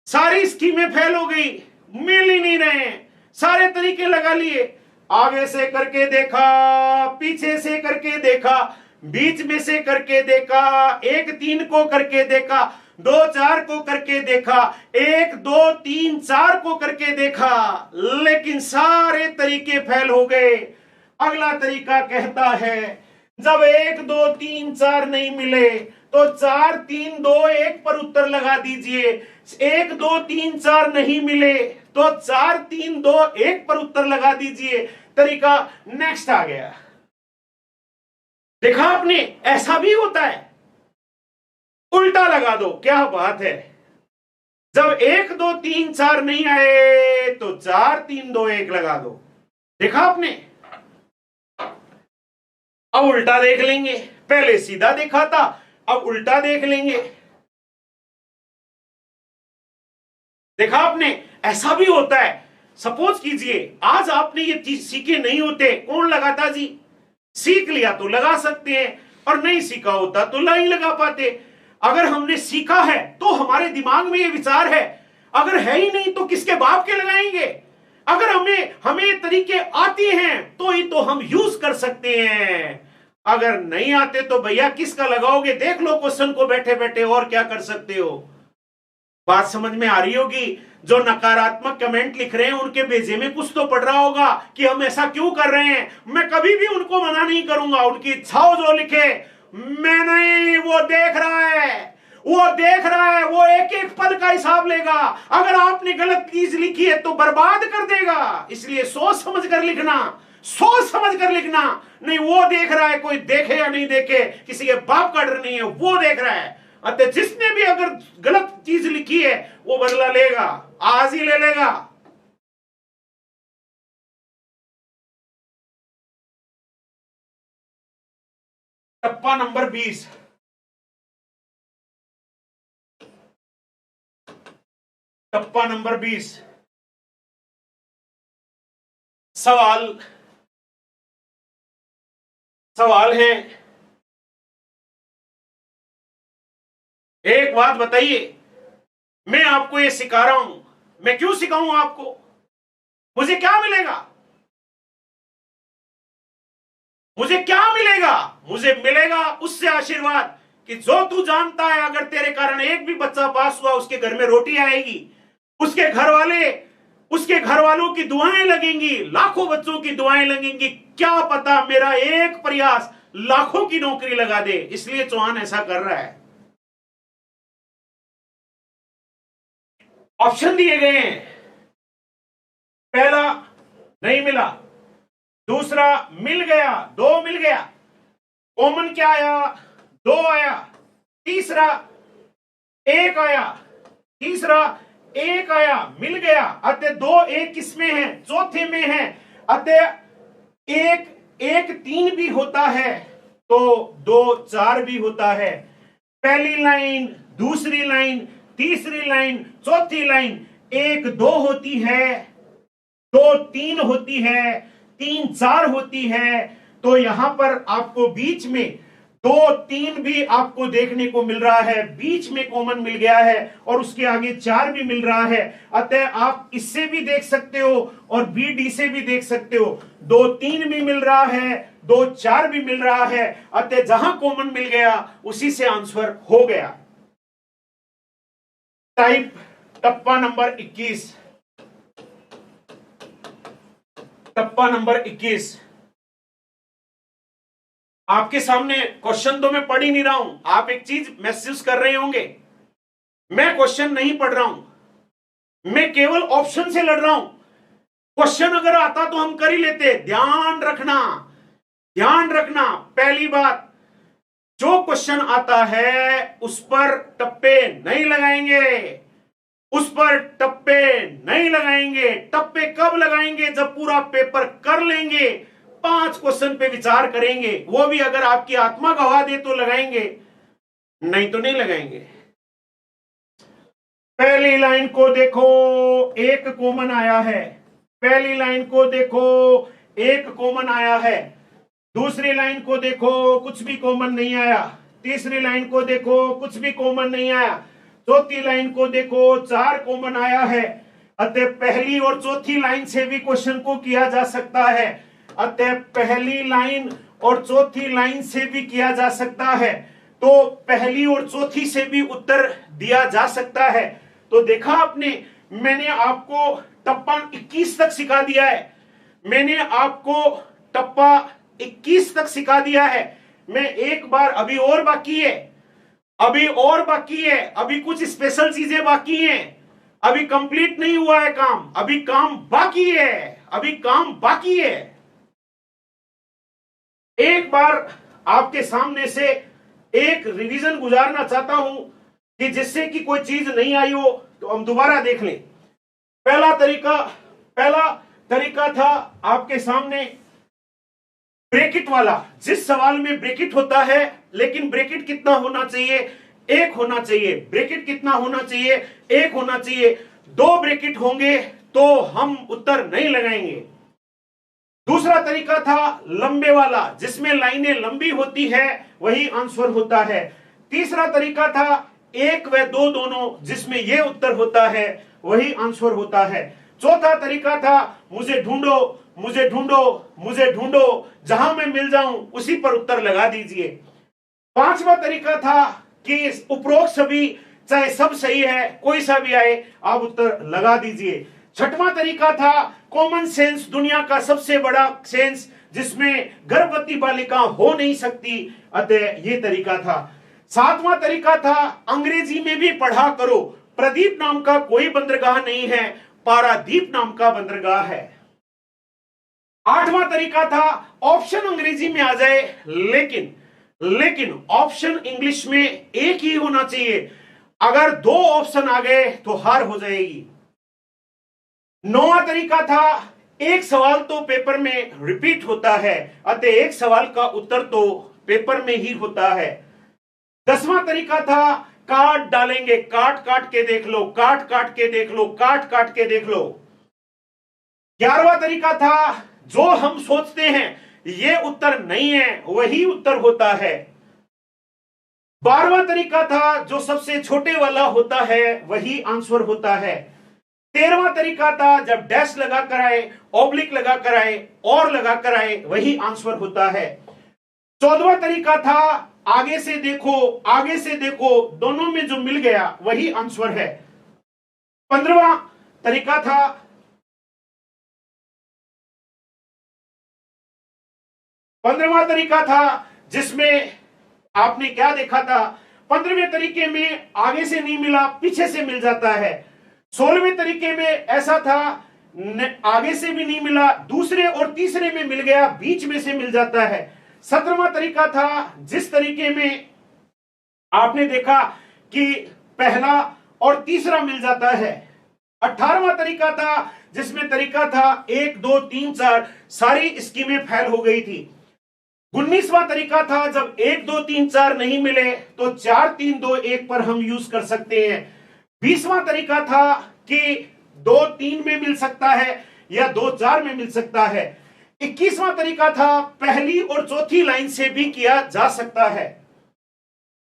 सारी स्कीमें फेल हो गई, मिल ही नहीं रहे हैं। सारे तरीके लगा लिए, आगे से करके देखा, पीछे से करके देखा, बीच में से करके देखा, 1 3 को करके देखा, 2 4 को करके देखा, 1 2 3 4 को करके देखा, लेकिन सारे तरीके फेल हो गए। अगला तरीका कहता है जब 1 2 3 4 नहीं मिले तो 4 3 2 1 पर उत्तर लगा दीजिए। 1 2 3 4 नहीं मिले तो 4 3 2 1 पर उत्तर लगा दीजिए। तरीका नेक्स्ट आ गया। देखा आपने, ऐसा भी होता है, उल्टा लगा दो, क्या बात है। जब 1 2 3 4 नहीं आए तो 4 3 2 1 लगा दो। देखा आपने, अब उल्टा देख लेंगे, पहले सीधा देखा था, अब उल्टा देख लेंगे। देखा आपने, ऐसा भी होता है। सपोज कीजिए आज आपने ये चीज सीखे नहीं होते, कौन लगाता जी? सीख लिया तो लगा सकते हैं, और नहीं सीखा होता तो नहीं लगा पाते। अगर हमने सीखा है तो हमारे दिमाग में ये विचार है, अगर है ही नहीं तो किसके बाप के लगाएंगे। अगर हमें तरीके आती हैं तो ही तो हम यूज कर सकते हैं, अगर नहीं आते तो भैया किसका लगाओगे? देख लो क्वेश्चन को बैठे बैठे, और क्या कर सकते हो। बात समझ में आ रही होगी। जो नकारात्मक कमेंट लिख रहे हैं उनके भेजे में कुछ तो पड़ रहा होगा कि हम ऐसा क्यों कर रहे हैं। मैं कभी भी उनको मना नहीं करूंगा, उनकी इच्छाओं जो लिखे, मैं नहीं, वो देख रहा है, वो देख रहा है, वो एक एक पद का हिसाब लेगा। अगर आपने गलत चीज लिखी है तो बर्बाद कर देगा। इसलिए सोच समझ कर लिखना, सोच समझ कर लिखना। नहीं, वो देख रहा है, कोई देखे या नहीं देखे, किसी के बाप का डर नहीं है, वो देख रहा है। अतः जिसने भी अगर गलत चीज लिखी है वो बदला लेगा, आज ही ले लेगा। टप्पा नंबर 20, टप्पा नंबर 20। सवाल है, एक बात बताइए, मैं आपको ये सिखा रहा हूं, मैं क्यों सिखाऊं आपको? मुझे क्या मिलेगा? मुझे क्या मिलेगा? मुझे मिलेगा उससे आशीर्वाद कि जो तू जानता है, अगर तेरे कारण एक भी बच्चा पास हुआ उसके घर में रोटी आएगी, उसके घर वालों की दुआएं लगेंगी, लाखों बच्चों की दुआएं लगेंगी। क्या पता मेरा एक प्रयास लाखों की नौकरी लगा दे। इसलिए चौहान ऐसा कर रहा है। ऑप्शन दिए गए हैं, पहला नहीं मिला, दूसरा मिल गया, 2 मिल गया, कॉमन क्या आया? 2 आया, तीसरा 1 आया, तीसरा 1 आया, मिल गया। अतः 2 1 किसमें है? चौथे में है। अतः 1 1 3 भी होता है तो 2 4 भी होता है। पहली लाइन, दूसरी लाइन, तीसरी लाइन, चौथी लाइन, 1 2 होती है, 2 3 होती है, 3 4 होती है। तो यहां पर आपको बीच में 2 3 भी आपको देखने को मिल रहा है, बीच में कॉमन मिल गया है, और उसके आगे 4 भी मिल रहा है। अतः आप इससे भी देख सकते हो और बी डी से भी देख सकते हो। 2 3 भी मिल रहा है, 2 4 भी मिल रहा है। अतः जहां कॉमन मिल गया उसी से आंसर हो गया। टाइप टप्पा नंबर 21, टप्पा नंबर 21। आपके सामने क्वेश्चन तो मैं पढ़ ही नहीं रहा हूं, आप एक चीज महसूस कर रहे होंगे, मैं क्वेश्चन नहीं पढ़ रहा हूं, मैं केवल ऑप्शन से लड़ रहा हूं। क्वेश्चन अगर आता तो हम कर ही लेते। ध्यान रखना, ध्यान रखना। पहली बात, जो क्वेश्चन आता है उस पर टप्पे नहीं लगाएंगे, उस पर टप्पे नहीं लगाएंगे। टप्पे कब लगाएंगे? जब पूरा पेपर कर लेंगे, 5 क्वेश्चन पे विचार करेंगे, वो भी अगर आपकी आत्मा गवाह दे तो लगाएंगे, नहीं तो नहीं लगाएंगे। पहली लाइन को देखो, एक कॉमन आया है। पहली लाइन को देखो, एक कॉमन आया है। दूसरी लाइन को देखो, कुछ भी कॉमन नहीं आया। तीसरी लाइन को देखो, कुछ भी कॉमन नहीं आया। चौथी लाइन को देखो, 4 कॉमन आया है। अतः पहली और चौथी लाइन से भी क्वेश्चन को किया जा सकता है। अतः पहली लाइन और चौथी लाइन से भी किया जा सकता है। तो पहली और चौथी से भी उत्तर दिया जा सकता है। तो देखा आपने, मैंने आपको टप्पा 21 तक सिखा दिया है। मैंने आपको टप्पा 21 तक सिखा दिया है। मैं एक बार, अभी और बाकी है, अभी और बाकी है, अभी कुछ स्पेशल चीजें बाकी हैं, अभी कंप्लीट नहीं हुआ है काम, अभी काम बाकी है, अभी काम बाकी है। एक बार आपके सामने से एक रिवीजन गुजारना चाहता हूं कि जिससे कि कोई चीज नहीं आई हो तो हम दोबारा देख लें। पहला तरीका था आपके सामने ब्रैकेट वाला। जिस सवाल में ब्रैकेट होता है, लेकिन ब्रैकेट कितना होना चाहिए? 1 होना चाहिए। ब्रैकेट कितना होना चाहिए? 1 होना चाहिए। 2 ब्रैकेट होंगे तो हम उत्तर नहीं लगाएंगे। दूसरा तरीका था लंबे वाला, जिसमें लाइनें लंबी होती है, वही आंसर होता है। तीसरा तरीका था 1 व 2 दोनों, जिसमें यह उत्तर होता है, वही आंसर होता है। चौथा तरीका था मुझे ढूंढो, मुझे ढूंढो, मुझे ढूंढो, जहां मैं मिल जाऊं उसी पर उत्तर लगा दीजिए। पांचवा तरीका था कि उपरोक्त सभी, चाहे सब सही है, कोई सा भी आए, आप उत्तर लगा दीजिए। छठवां तरीका था कॉमन सेंस, दुनिया का सबसे बड़ा सेंस, जिसमें गर्भवती बालिका हो नहीं सकती, अतः यह तरीका था। सातवां तरीका था अंग्रेजी में भी पढ़ा करो, प्रदीप नाम का कोई बंदरगाह नहीं है, पारादीप नाम का बंदरगाह है। आठवां तरीका था ऑप्शन अंग्रेजी में आ जाए, लेकिन ऑप्शन इंग्लिश में एक ही होना चाहिए। अगर 2 ऑप्शन आ गए तो हार हो जाएगी। 9वां तरीका था एक सवाल तो पेपर में रिपीट होता है, अतः एक सवाल का उत्तर तो पेपर में ही होता है। 10वां तरीका था काट डालेंगे, काट काट के देख लो, काट काट के देख लो, काट काट के देख लो। 11वां तरीका था जो हम सोचते हैं ये उत्तर नहीं है, वही उत्तर होता है। 12वां तरीका था जो सबसे छोटे वाला होता है, वही आंसर होता है। 13वां तरीका था जब डैश लगा कर आए, ऑब्लिक लगा कर आए, और लगा कर आए, वही आंसर होता है। 14वां तरीका था आगे से देखो, आगे से देखो, दोनों में जो मिल गया वही आंसर है। 15वां तरीका था जिसमें आपने क्या देखा था, 15वें तरीके में आगे से नहीं मिला, पीछे से मिल जाता है। 16वें तरीके में ऐसा था आगे से भी नहीं मिला, दूसरे और तीसरे में मिल गया, बीच में से मिल जाता है। 17वां तरीका था जिस तरीके में आपने देखा कि पहला और तीसरा मिल जाता है। 18वां तरीका था जिसमें तरीका था 1 2 3 4, सारी स्कीमें फेल हो गई थी। 19वां तरीका था जब 1 2 3 4 नहीं मिले तो 4 3 2 1 पर हम यूज कर सकते हैं। 20वां तरीका था कि 2 3 में मिल सकता है या 2 4 में मिल सकता है। 21वां तरीका था पहली और चौथी लाइन से भी किया जा सकता है।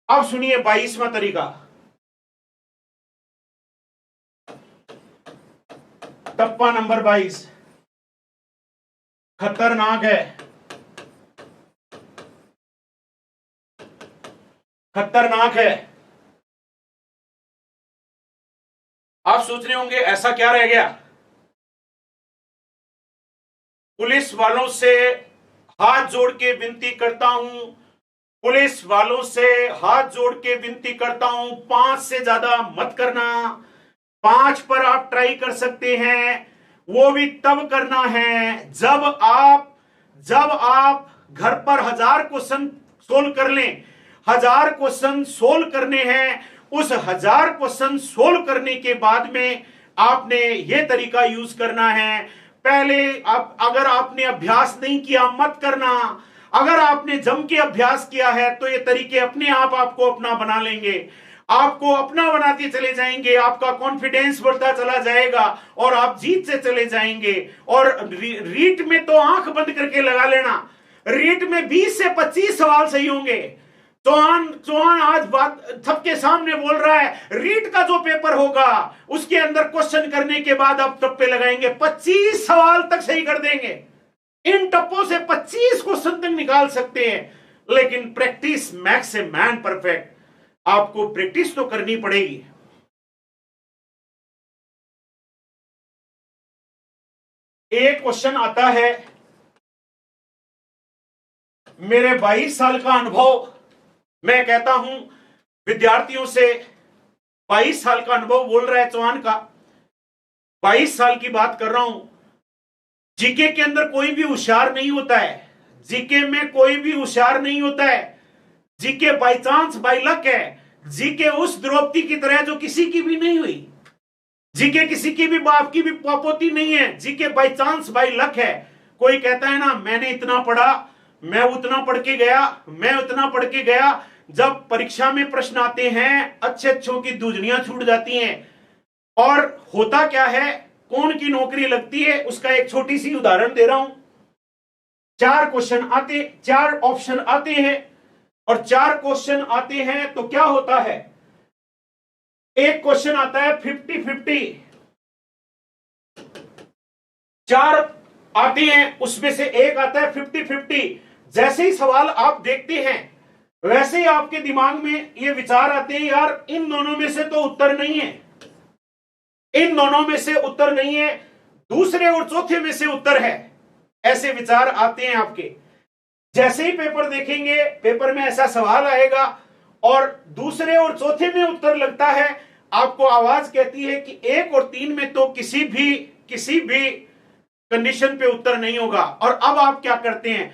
अब सुनिए 22वां तरीका। टप्पा नंबर 22 खतरनाक है, खतरनाक है। आप सोच रहे होंगे ऐसा क्या रह गया। पुलिस वालों से हाथ जोड़ के विनती करता हूं, पुलिस वालों से हाथ जोड़ के विनती करता हूं, 5 से ज्यादा मत करना। 5 पर आप ट्राई कर सकते हैं, वो भी तब करना है जब आप घर पर 1000 क्वेश्चन सोल्व कर लें, 1000 क्वेश्चन सोल्व करने हैं। उस 1000 क्वेश्चन सोल्व करने के बाद में आपने यह तरीका यूज करना है। पहले अगर आपने अभ्यास नहीं किया मत करना। अगर आपने जम के अभ्यास किया है तो ये तरीके अपने आप आपको अपना बना लेंगे, आपको अपना बनाते चले जाएंगे, आपका कॉन्फिडेंस बढ़ता चला जाएगा और आप जीत से चले जाएंगे। और रीट में तो आंख बंद करके लगा लेना, रीट में 20 से 25 सवाल सही होंगे। चौहान आज बात सबके सामने बोल रहा है, रीट का जो पेपर होगा उसके अंदर क्वेश्चन करने के बाद आप टप्पे लगाएंगे, 25 सवाल तक सही कर देंगे। इन टप्पों से 25 क्वेश्चन तक निकाल सकते हैं। लेकिन practice max a man perfect, आपको प्रैक्टिस तो करनी पड़ेगी। एक क्वेश्चन आता है, मेरे 22 साल का अनुभव, मैं कहता हूं विद्यार्थियों से, 22 साल का अनुभव बोल रहा है चौहान का, 22 साल की बात कर रहा हूं। जीके के अंदर कोई भी होशियार नहीं होता है, जीके में कोई भी होशियार नहीं होता है। GK by chance by luck है। जीके उस द्रौपदी की तरह जो किसी की भी नहीं हुई, जीके किसी की भी बाप की भी पोती नहीं है, GK by chance by luck है। कोई कहता है ना मैंने इतना पढ़ा, मैं उतना पढ़ के गया, मैं उतना पढ़ के गया, जब परीक्षा में प्रश्न आते हैं अच्छे अच्छों की दूजनियां छूट जाती हैं। और होता क्या है, कौन की नौकरी लगती है, उसका एक छोटी सी उदाहरण दे रहा हूं। 4 क्वेश्चन आते, 4 ऑप्शन आते हैं और 4 क्वेश्चन आते हैं तो क्या होता है, एक क्वेश्चन आता है 50-50, 4 आते हैं उसमें से एक आता है 50-50। जैसे ही सवाल आप देखते हैं वैसे ही आपके दिमाग में ये विचार आते हैं, यार इन दोनों में से तो उत्तर नहीं है, इन दोनों में से उत्तर नहीं है, दूसरे और चौथे में से उत्तर है। ऐसे विचार आते हैं आपके। जैसे ही पेपर देखेंगे, पेपर में ऐसा सवाल आएगा और दूसरे और चौथे में उत्तर लगता है, आपको आवाज कहती है कि 1 और 3 में तो किसी भी कंडीशन पे उत्तर नहीं होगा। और अब आप क्या करते हैं,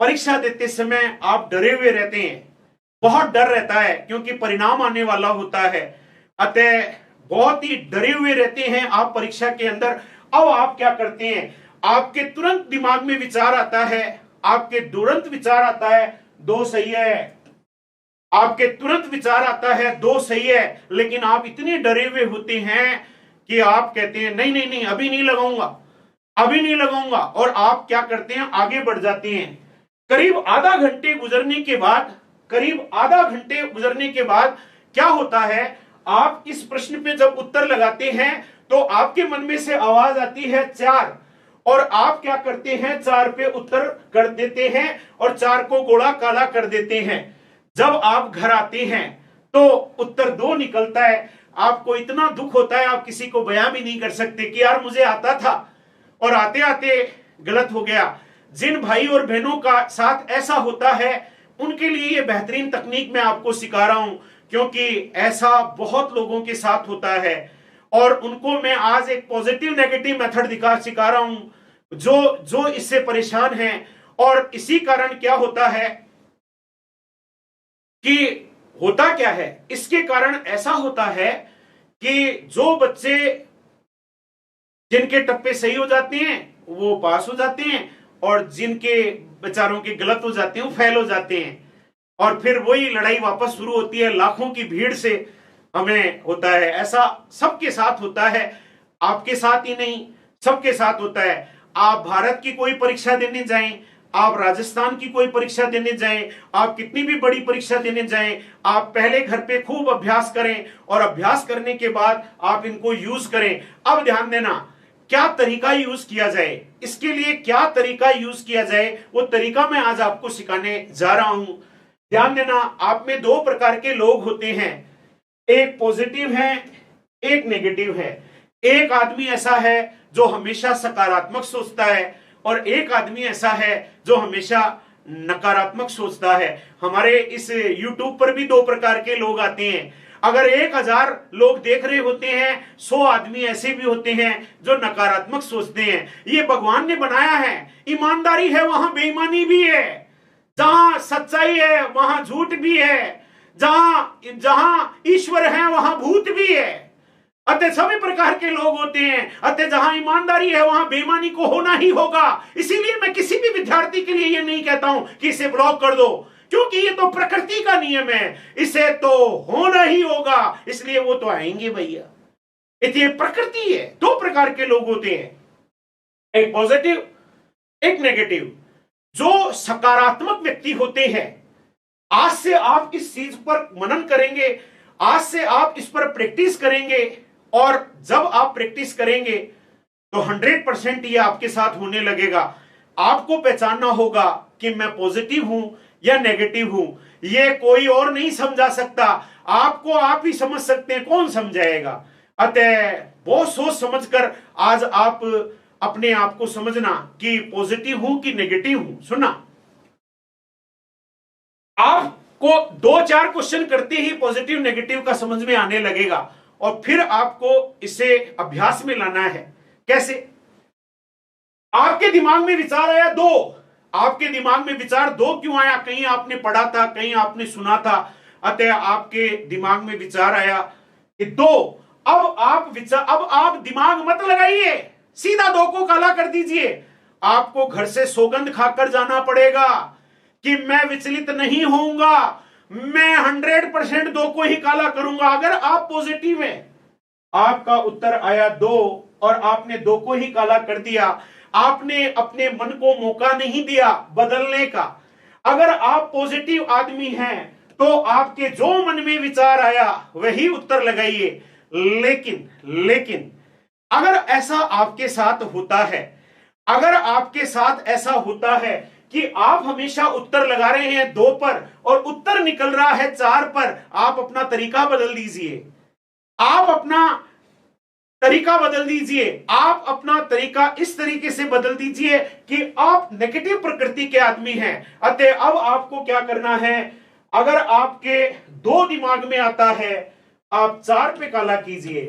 परीक्षा देते समय आप डरे हुए रहते हैं, बहुत डर रहता है क्योंकि परिणाम आने वाला होता है, अतः बहुत ही डरे हुए रहते हैं आप परीक्षा के अंदर। अब आप क्या करते हैं, आपके तुरंत दिमाग में विचार आता है, आपके तुरंत विचार आता है 2 सही है, आपके तुरंत विचार आता है 2 सही है, लेकिन आप इतने डरे हुए होते हैं कि आप कहते हैं नहीं नहीं नहीं अभी नहीं लगाऊंगा, अभी नहीं लगाऊंगा। और आप क्या करते हैं, आगे बढ़ जाते हैं। करीब आधा घंटे गुजरने के बाद क्या होता है, आप इस प्रश्न पे जब उत्तर लगाते हैं तो आपके मन में से आवाज आती है 4, और आप क्या करते हैं, 4 पे उत्तर कर देते हैं और 4 को गोला काला कर देते हैं। जब आप घर आते हैं तो उत्तर 2 निकलता है। आपको इतना दुख होता है, आप किसी को बयां भी नहीं कर सकते कि यार मुझे आता था और आते आते गलत हो गया। जिन भाई और बहनों का साथ ऐसा होता है उनके लिए ये बेहतरीन तकनीक मैं आपको सिखा रहा हूं, क्योंकि ऐसा बहुत लोगों के साथ होता है और उनको मैं आज एक पॉजिटिव नेगेटिव मेथड सिखा रहा हूं जो इससे परेशान हैं। और इसी कारण क्या होता है कि होता क्या है, इसके कारण ऐसा होता है कि जो बच्चे जिनके टप्पे सही हो जाते हैं वो पास हो जाते हैं और जिनके बेचारों के गलत हो जाते हैं वो फेल हो जाते हैं। और फिर वही लड़ाई वापस शुरू होती है, लाखों की भीड़ से हमें होता है। ऐसा सबके साथ होता है, आपके साथ ही नहीं सबके साथ होता है। आप भारत की कोई परीक्षा देने जाएं, आप राजस्थान की कोई परीक्षा देने जाएं, आप कितनी भी बड़ी परीक्षा देने जाएं, आप पहले घर पे खूब अभ्यास करें और अभ्यास करने के बाद आप इनको यूज करें। अब ध्यान देना क्या तरीका यूज किया जाए, इसके लिए क्या तरीका यूज किया जाए वो तरीका मैं आज आपको सिखाने जा रहा हूं। ध्यान देना, आप में 2 प्रकार के लोग होते हैं, एक पॉजिटिव है, एक नेगेटिव है। एक आदमी ऐसा है जो हमेशा सकारात्मक सोचता है और एक आदमी ऐसा है जो हमेशा नकारात्मक सोचता है। हमारे इस YouTube पर भी 2 प्रकार के लोग आते हैं। अगर 1000 लोग देख रहे होते हैं, 100 आदमी ऐसे भी होते हैं जो नकारात्मक सोचते हैं। ये भगवान ने बनाया है, ईमानदारी है वहां बेईमानी भी है। जहां सच्चाई है वहां झूठ भी है, जहां जहां ईश्वर है वहां भूत भी है। अतः सभी प्रकार के लोग होते हैं। अतः जहां ईमानदारी है वहां बेईमानी को होना ही होगा। इसीलिए मैं किसी भी विद्यार्थी के लिए यह नहीं कहता हूं कि इसे ब्लॉक कर दो, क्योंकि ये तो प्रकृति का नियम है, इसे तो होना ही होगा, इसलिए वो तो आएंगे भैया। ये प्रकृति है। दो प्रकार के लोग होते हैं, एक पॉजिटिव एक नेगेटिव। जो सकारात्मक व्यक्ति होते हैं, आज से आप इस चीज पर मनन करेंगे, आज से आप इस पर प्रैक्टिस करेंगे, और जब आप प्रैक्टिस करेंगे तो 100% ये आपके साथ होने लगेगा। आपको पहचानना होगा कि मैं पॉजिटिव हूं या नेगेटिव हूं। ये कोई और नहीं समझा सकता, आपको आप ही समझ सकते हैं, कौन समझाएगा। अतः बहुत सोच समझकर आज आप अपने आप को समझना कि पॉजिटिव हूं कि नेगेटिव हूं। सुना, आपको 2-4 क्वेश्चन करते ही पॉजिटिव नेगेटिव का समझ में आने लगेगा, और फिर आपको इसे अभ्यास में लाना है। कैसे? आपके दिमाग में विचार आया दो, आपके दिमाग में विचार दो क्यों आया? कहीं आपने पढ़ा था, कहीं आपने सुना था, अतः आपके दिमाग में विचार आया कि दो। अब आप दिमाग मत लगाइए, सीधा दो को काला कर दीजिए। आपको घर से सौगंध खाकर जाना पड़ेगा कि मैं विचलित नहीं होऊंगा, मैं 100% दो को ही काला करूंगा। अगर आप पॉजिटिव हैं, आपका उत्तर आया दो और आपने दो को ही काला कर दिया, आपने अपने मन को मौका नहीं दिया बदलने का। अगर आप पॉजिटिव आदमी हैं तो आपके जो मन में विचार आया वही उत्तर लगाइए। लेकिन अगर ऐसा आपके साथ होता है, अगर आपके साथ ऐसा होता है कि आप हमेशा उत्तर लगा रहे हैं 2 पर और उत्तर निकल रहा है 4 पर, आप अपना तरीका बदल दीजिए। आप अपना तरीका बदल दीजिए। आप अपना तरीका इस तरीके से बदल दीजिए कि आप नेगेटिव प्रकृति के आदमी हैं। अतः अब आपको क्या करना है? अगर आपके 2 दिमाग में आता है, आप 4 पे काला कीजिए,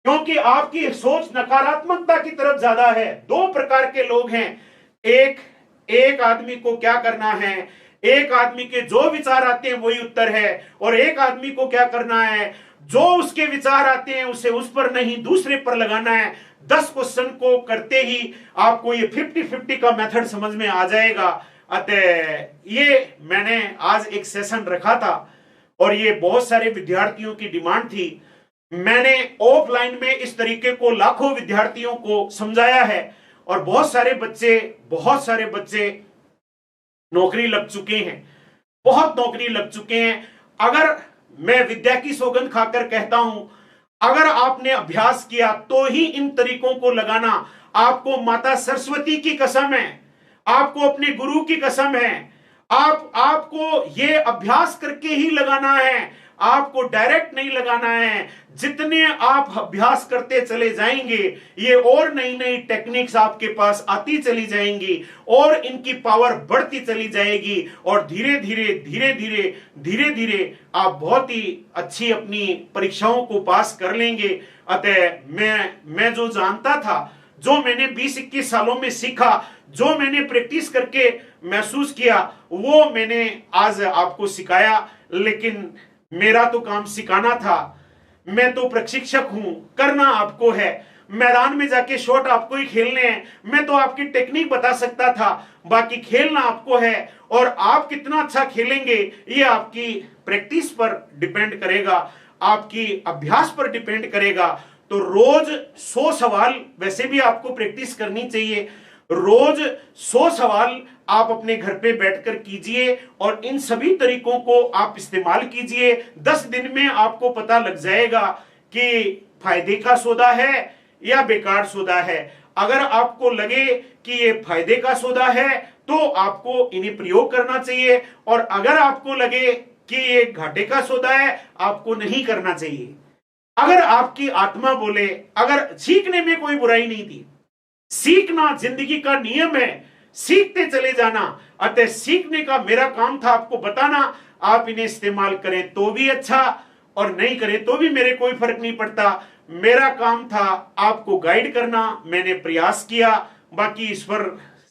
क्योंकि आपकी सोच नकारात्मकता की तरफ ज्यादा है। 2 प्रकार के लोग हैं। एक आदमी को क्या करना है? एक आदमी के जो विचार आते हैं वही उत्तर है, और एक आदमी को क्या करना है? जो उसके विचार आते हैं उसे उस पर नहीं दूसरे पर लगाना है। 10 क्वेश्चन को करते ही आपको ये 50-50 का मेथड समझ में आ जाएगा। अतः ये मैंने आज एक सेशन रखा था और ये बहुत सारे विद्यार्थियों की डिमांड थी। मैंने ऑफलाइन में इस तरीके को लाखों विद्यार्थियों को समझाया है और बहुत सारे बच्चे नौकरी लग चुके हैं, बहुत नौकरी लग चुके हैं। अगर मैं विद्या की सौगंध खाकर कहता हूं, अगर आपने अभ्यास किया तो ही इन तरीकों को लगाना। आपको माता सरस्वती की कसम है, आपको अपने गुरु की कसम है, आपको ये अभ्यास करके ही लगाना है, आपको डायरेक्ट नहीं लगाना है। जितने आप अभ्यास करते चले जाएंगे, ये और नई नई टेक्निक्स आपके पास आती चली जाएंगी और इनकी पावर बढ़ती चली जाएगी, और धीरे धीरे आप बहुत ही अच्छी अपनी परीक्षाओं को पास कर लेंगे। अतः मैं जो जानता था, जो मैंने 20-21 सालों में सीखा, जो मैंने प्रैक्टिस करके महसूस किया, वो मैंने आज आपको सिखाया। लेकिन मेरा तो काम सिखाना था, मैं तो प्रशिक्षक हूं, करना आपको है। मैदान में जाके शॉट आपको ही खेलने हैं, मैं तो आपकी टेक्निक बता सकता था, बाकी खेलना आपको है। और आप कितना अच्छा खेलेंगे ये आपकी प्रैक्टिस पर डिपेंड करेगा, आपकी अभ्यास पर डिपेंड करेगा। तो रोज 100 सवाल वैसे भी आपको प्रैक्टिस करनी चाहिए। रोज 100 सवाल आप अपने घर पे बैठकर कीजिए और इन सभी तरीकों को आप इस्तेमाल कीजिए। 10 दिन में आपको पता लग जाएगा कि फायदे का सौदा है या बेकार सौदा है। अगर आपको लगे कि ये फायदे का सौदा है तो आपको इन्हें प्रयोग करना चाहिए, और अगर आपको लगे कि ये घाटे का सौदा है, आपको नहीं करना चाहिए। अगर आपकी आत्मा बोले, अगर सीखने में कोई बुराई नहीं थी, सीखना जिंदगी का नियम है, सीखते चले जाना। अतः सीखने का मेरा काम था आपको बताना। आप इन्हें इस्तेमाल करें तो भी अच्छा और नहीं करें तो भी मेरे कोई फर्क नहीं पड़ता। मेरा काम था आपको गाइड करना, मैंने प्रयास किया, बाकी ईश्वर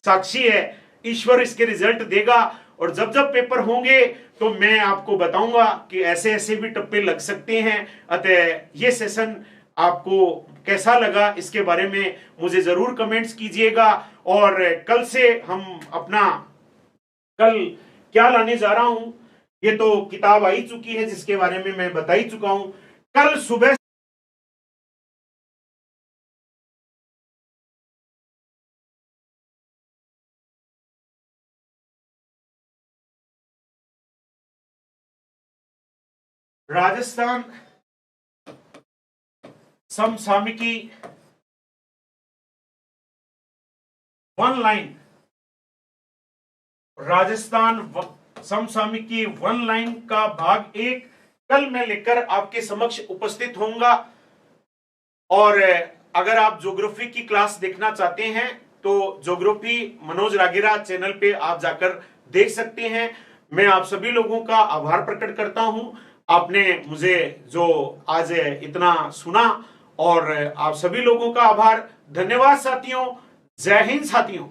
साक्षी है, ईश्वर इसके रिजल्ट देगा। और जब जब पेपर होंगे तो मैं आपको बताऊंगा कि ऐसे ऐसे भी टप्पे लग सकते हैं। अतः ये सेशन आपको कैसा लगा इसके बारे में मुझे जरूर कमेंट्स कीजिएगा। और कल से हम अपना कल क्या लाने जा रहा हूं ये तो किताब आई चुकी है जिसके बारे में मैं बता ही चुका हूं। कल सुबह राजस्थान समसामयिकी वन लाइन, राजस्थान समसामयिकी वन लाइन का भाग 1 कल मैं लेकर आपके समक्ष उपस्थित होऊंगा। और अगर आप ज्योग्राफी की क्लास देखना चाहते हैं तो ज्योग्राफी मनोज रागीरा चैनल पे आप जाकर देख सकते हैं। मैं आप सभी लोगों का आभार प्रकट करता हूं, आपने मुझे जो आज इतना सुना, और आप सभी लोगों का आभार, धन्यवाद साथियों। जय हिंद साथियों।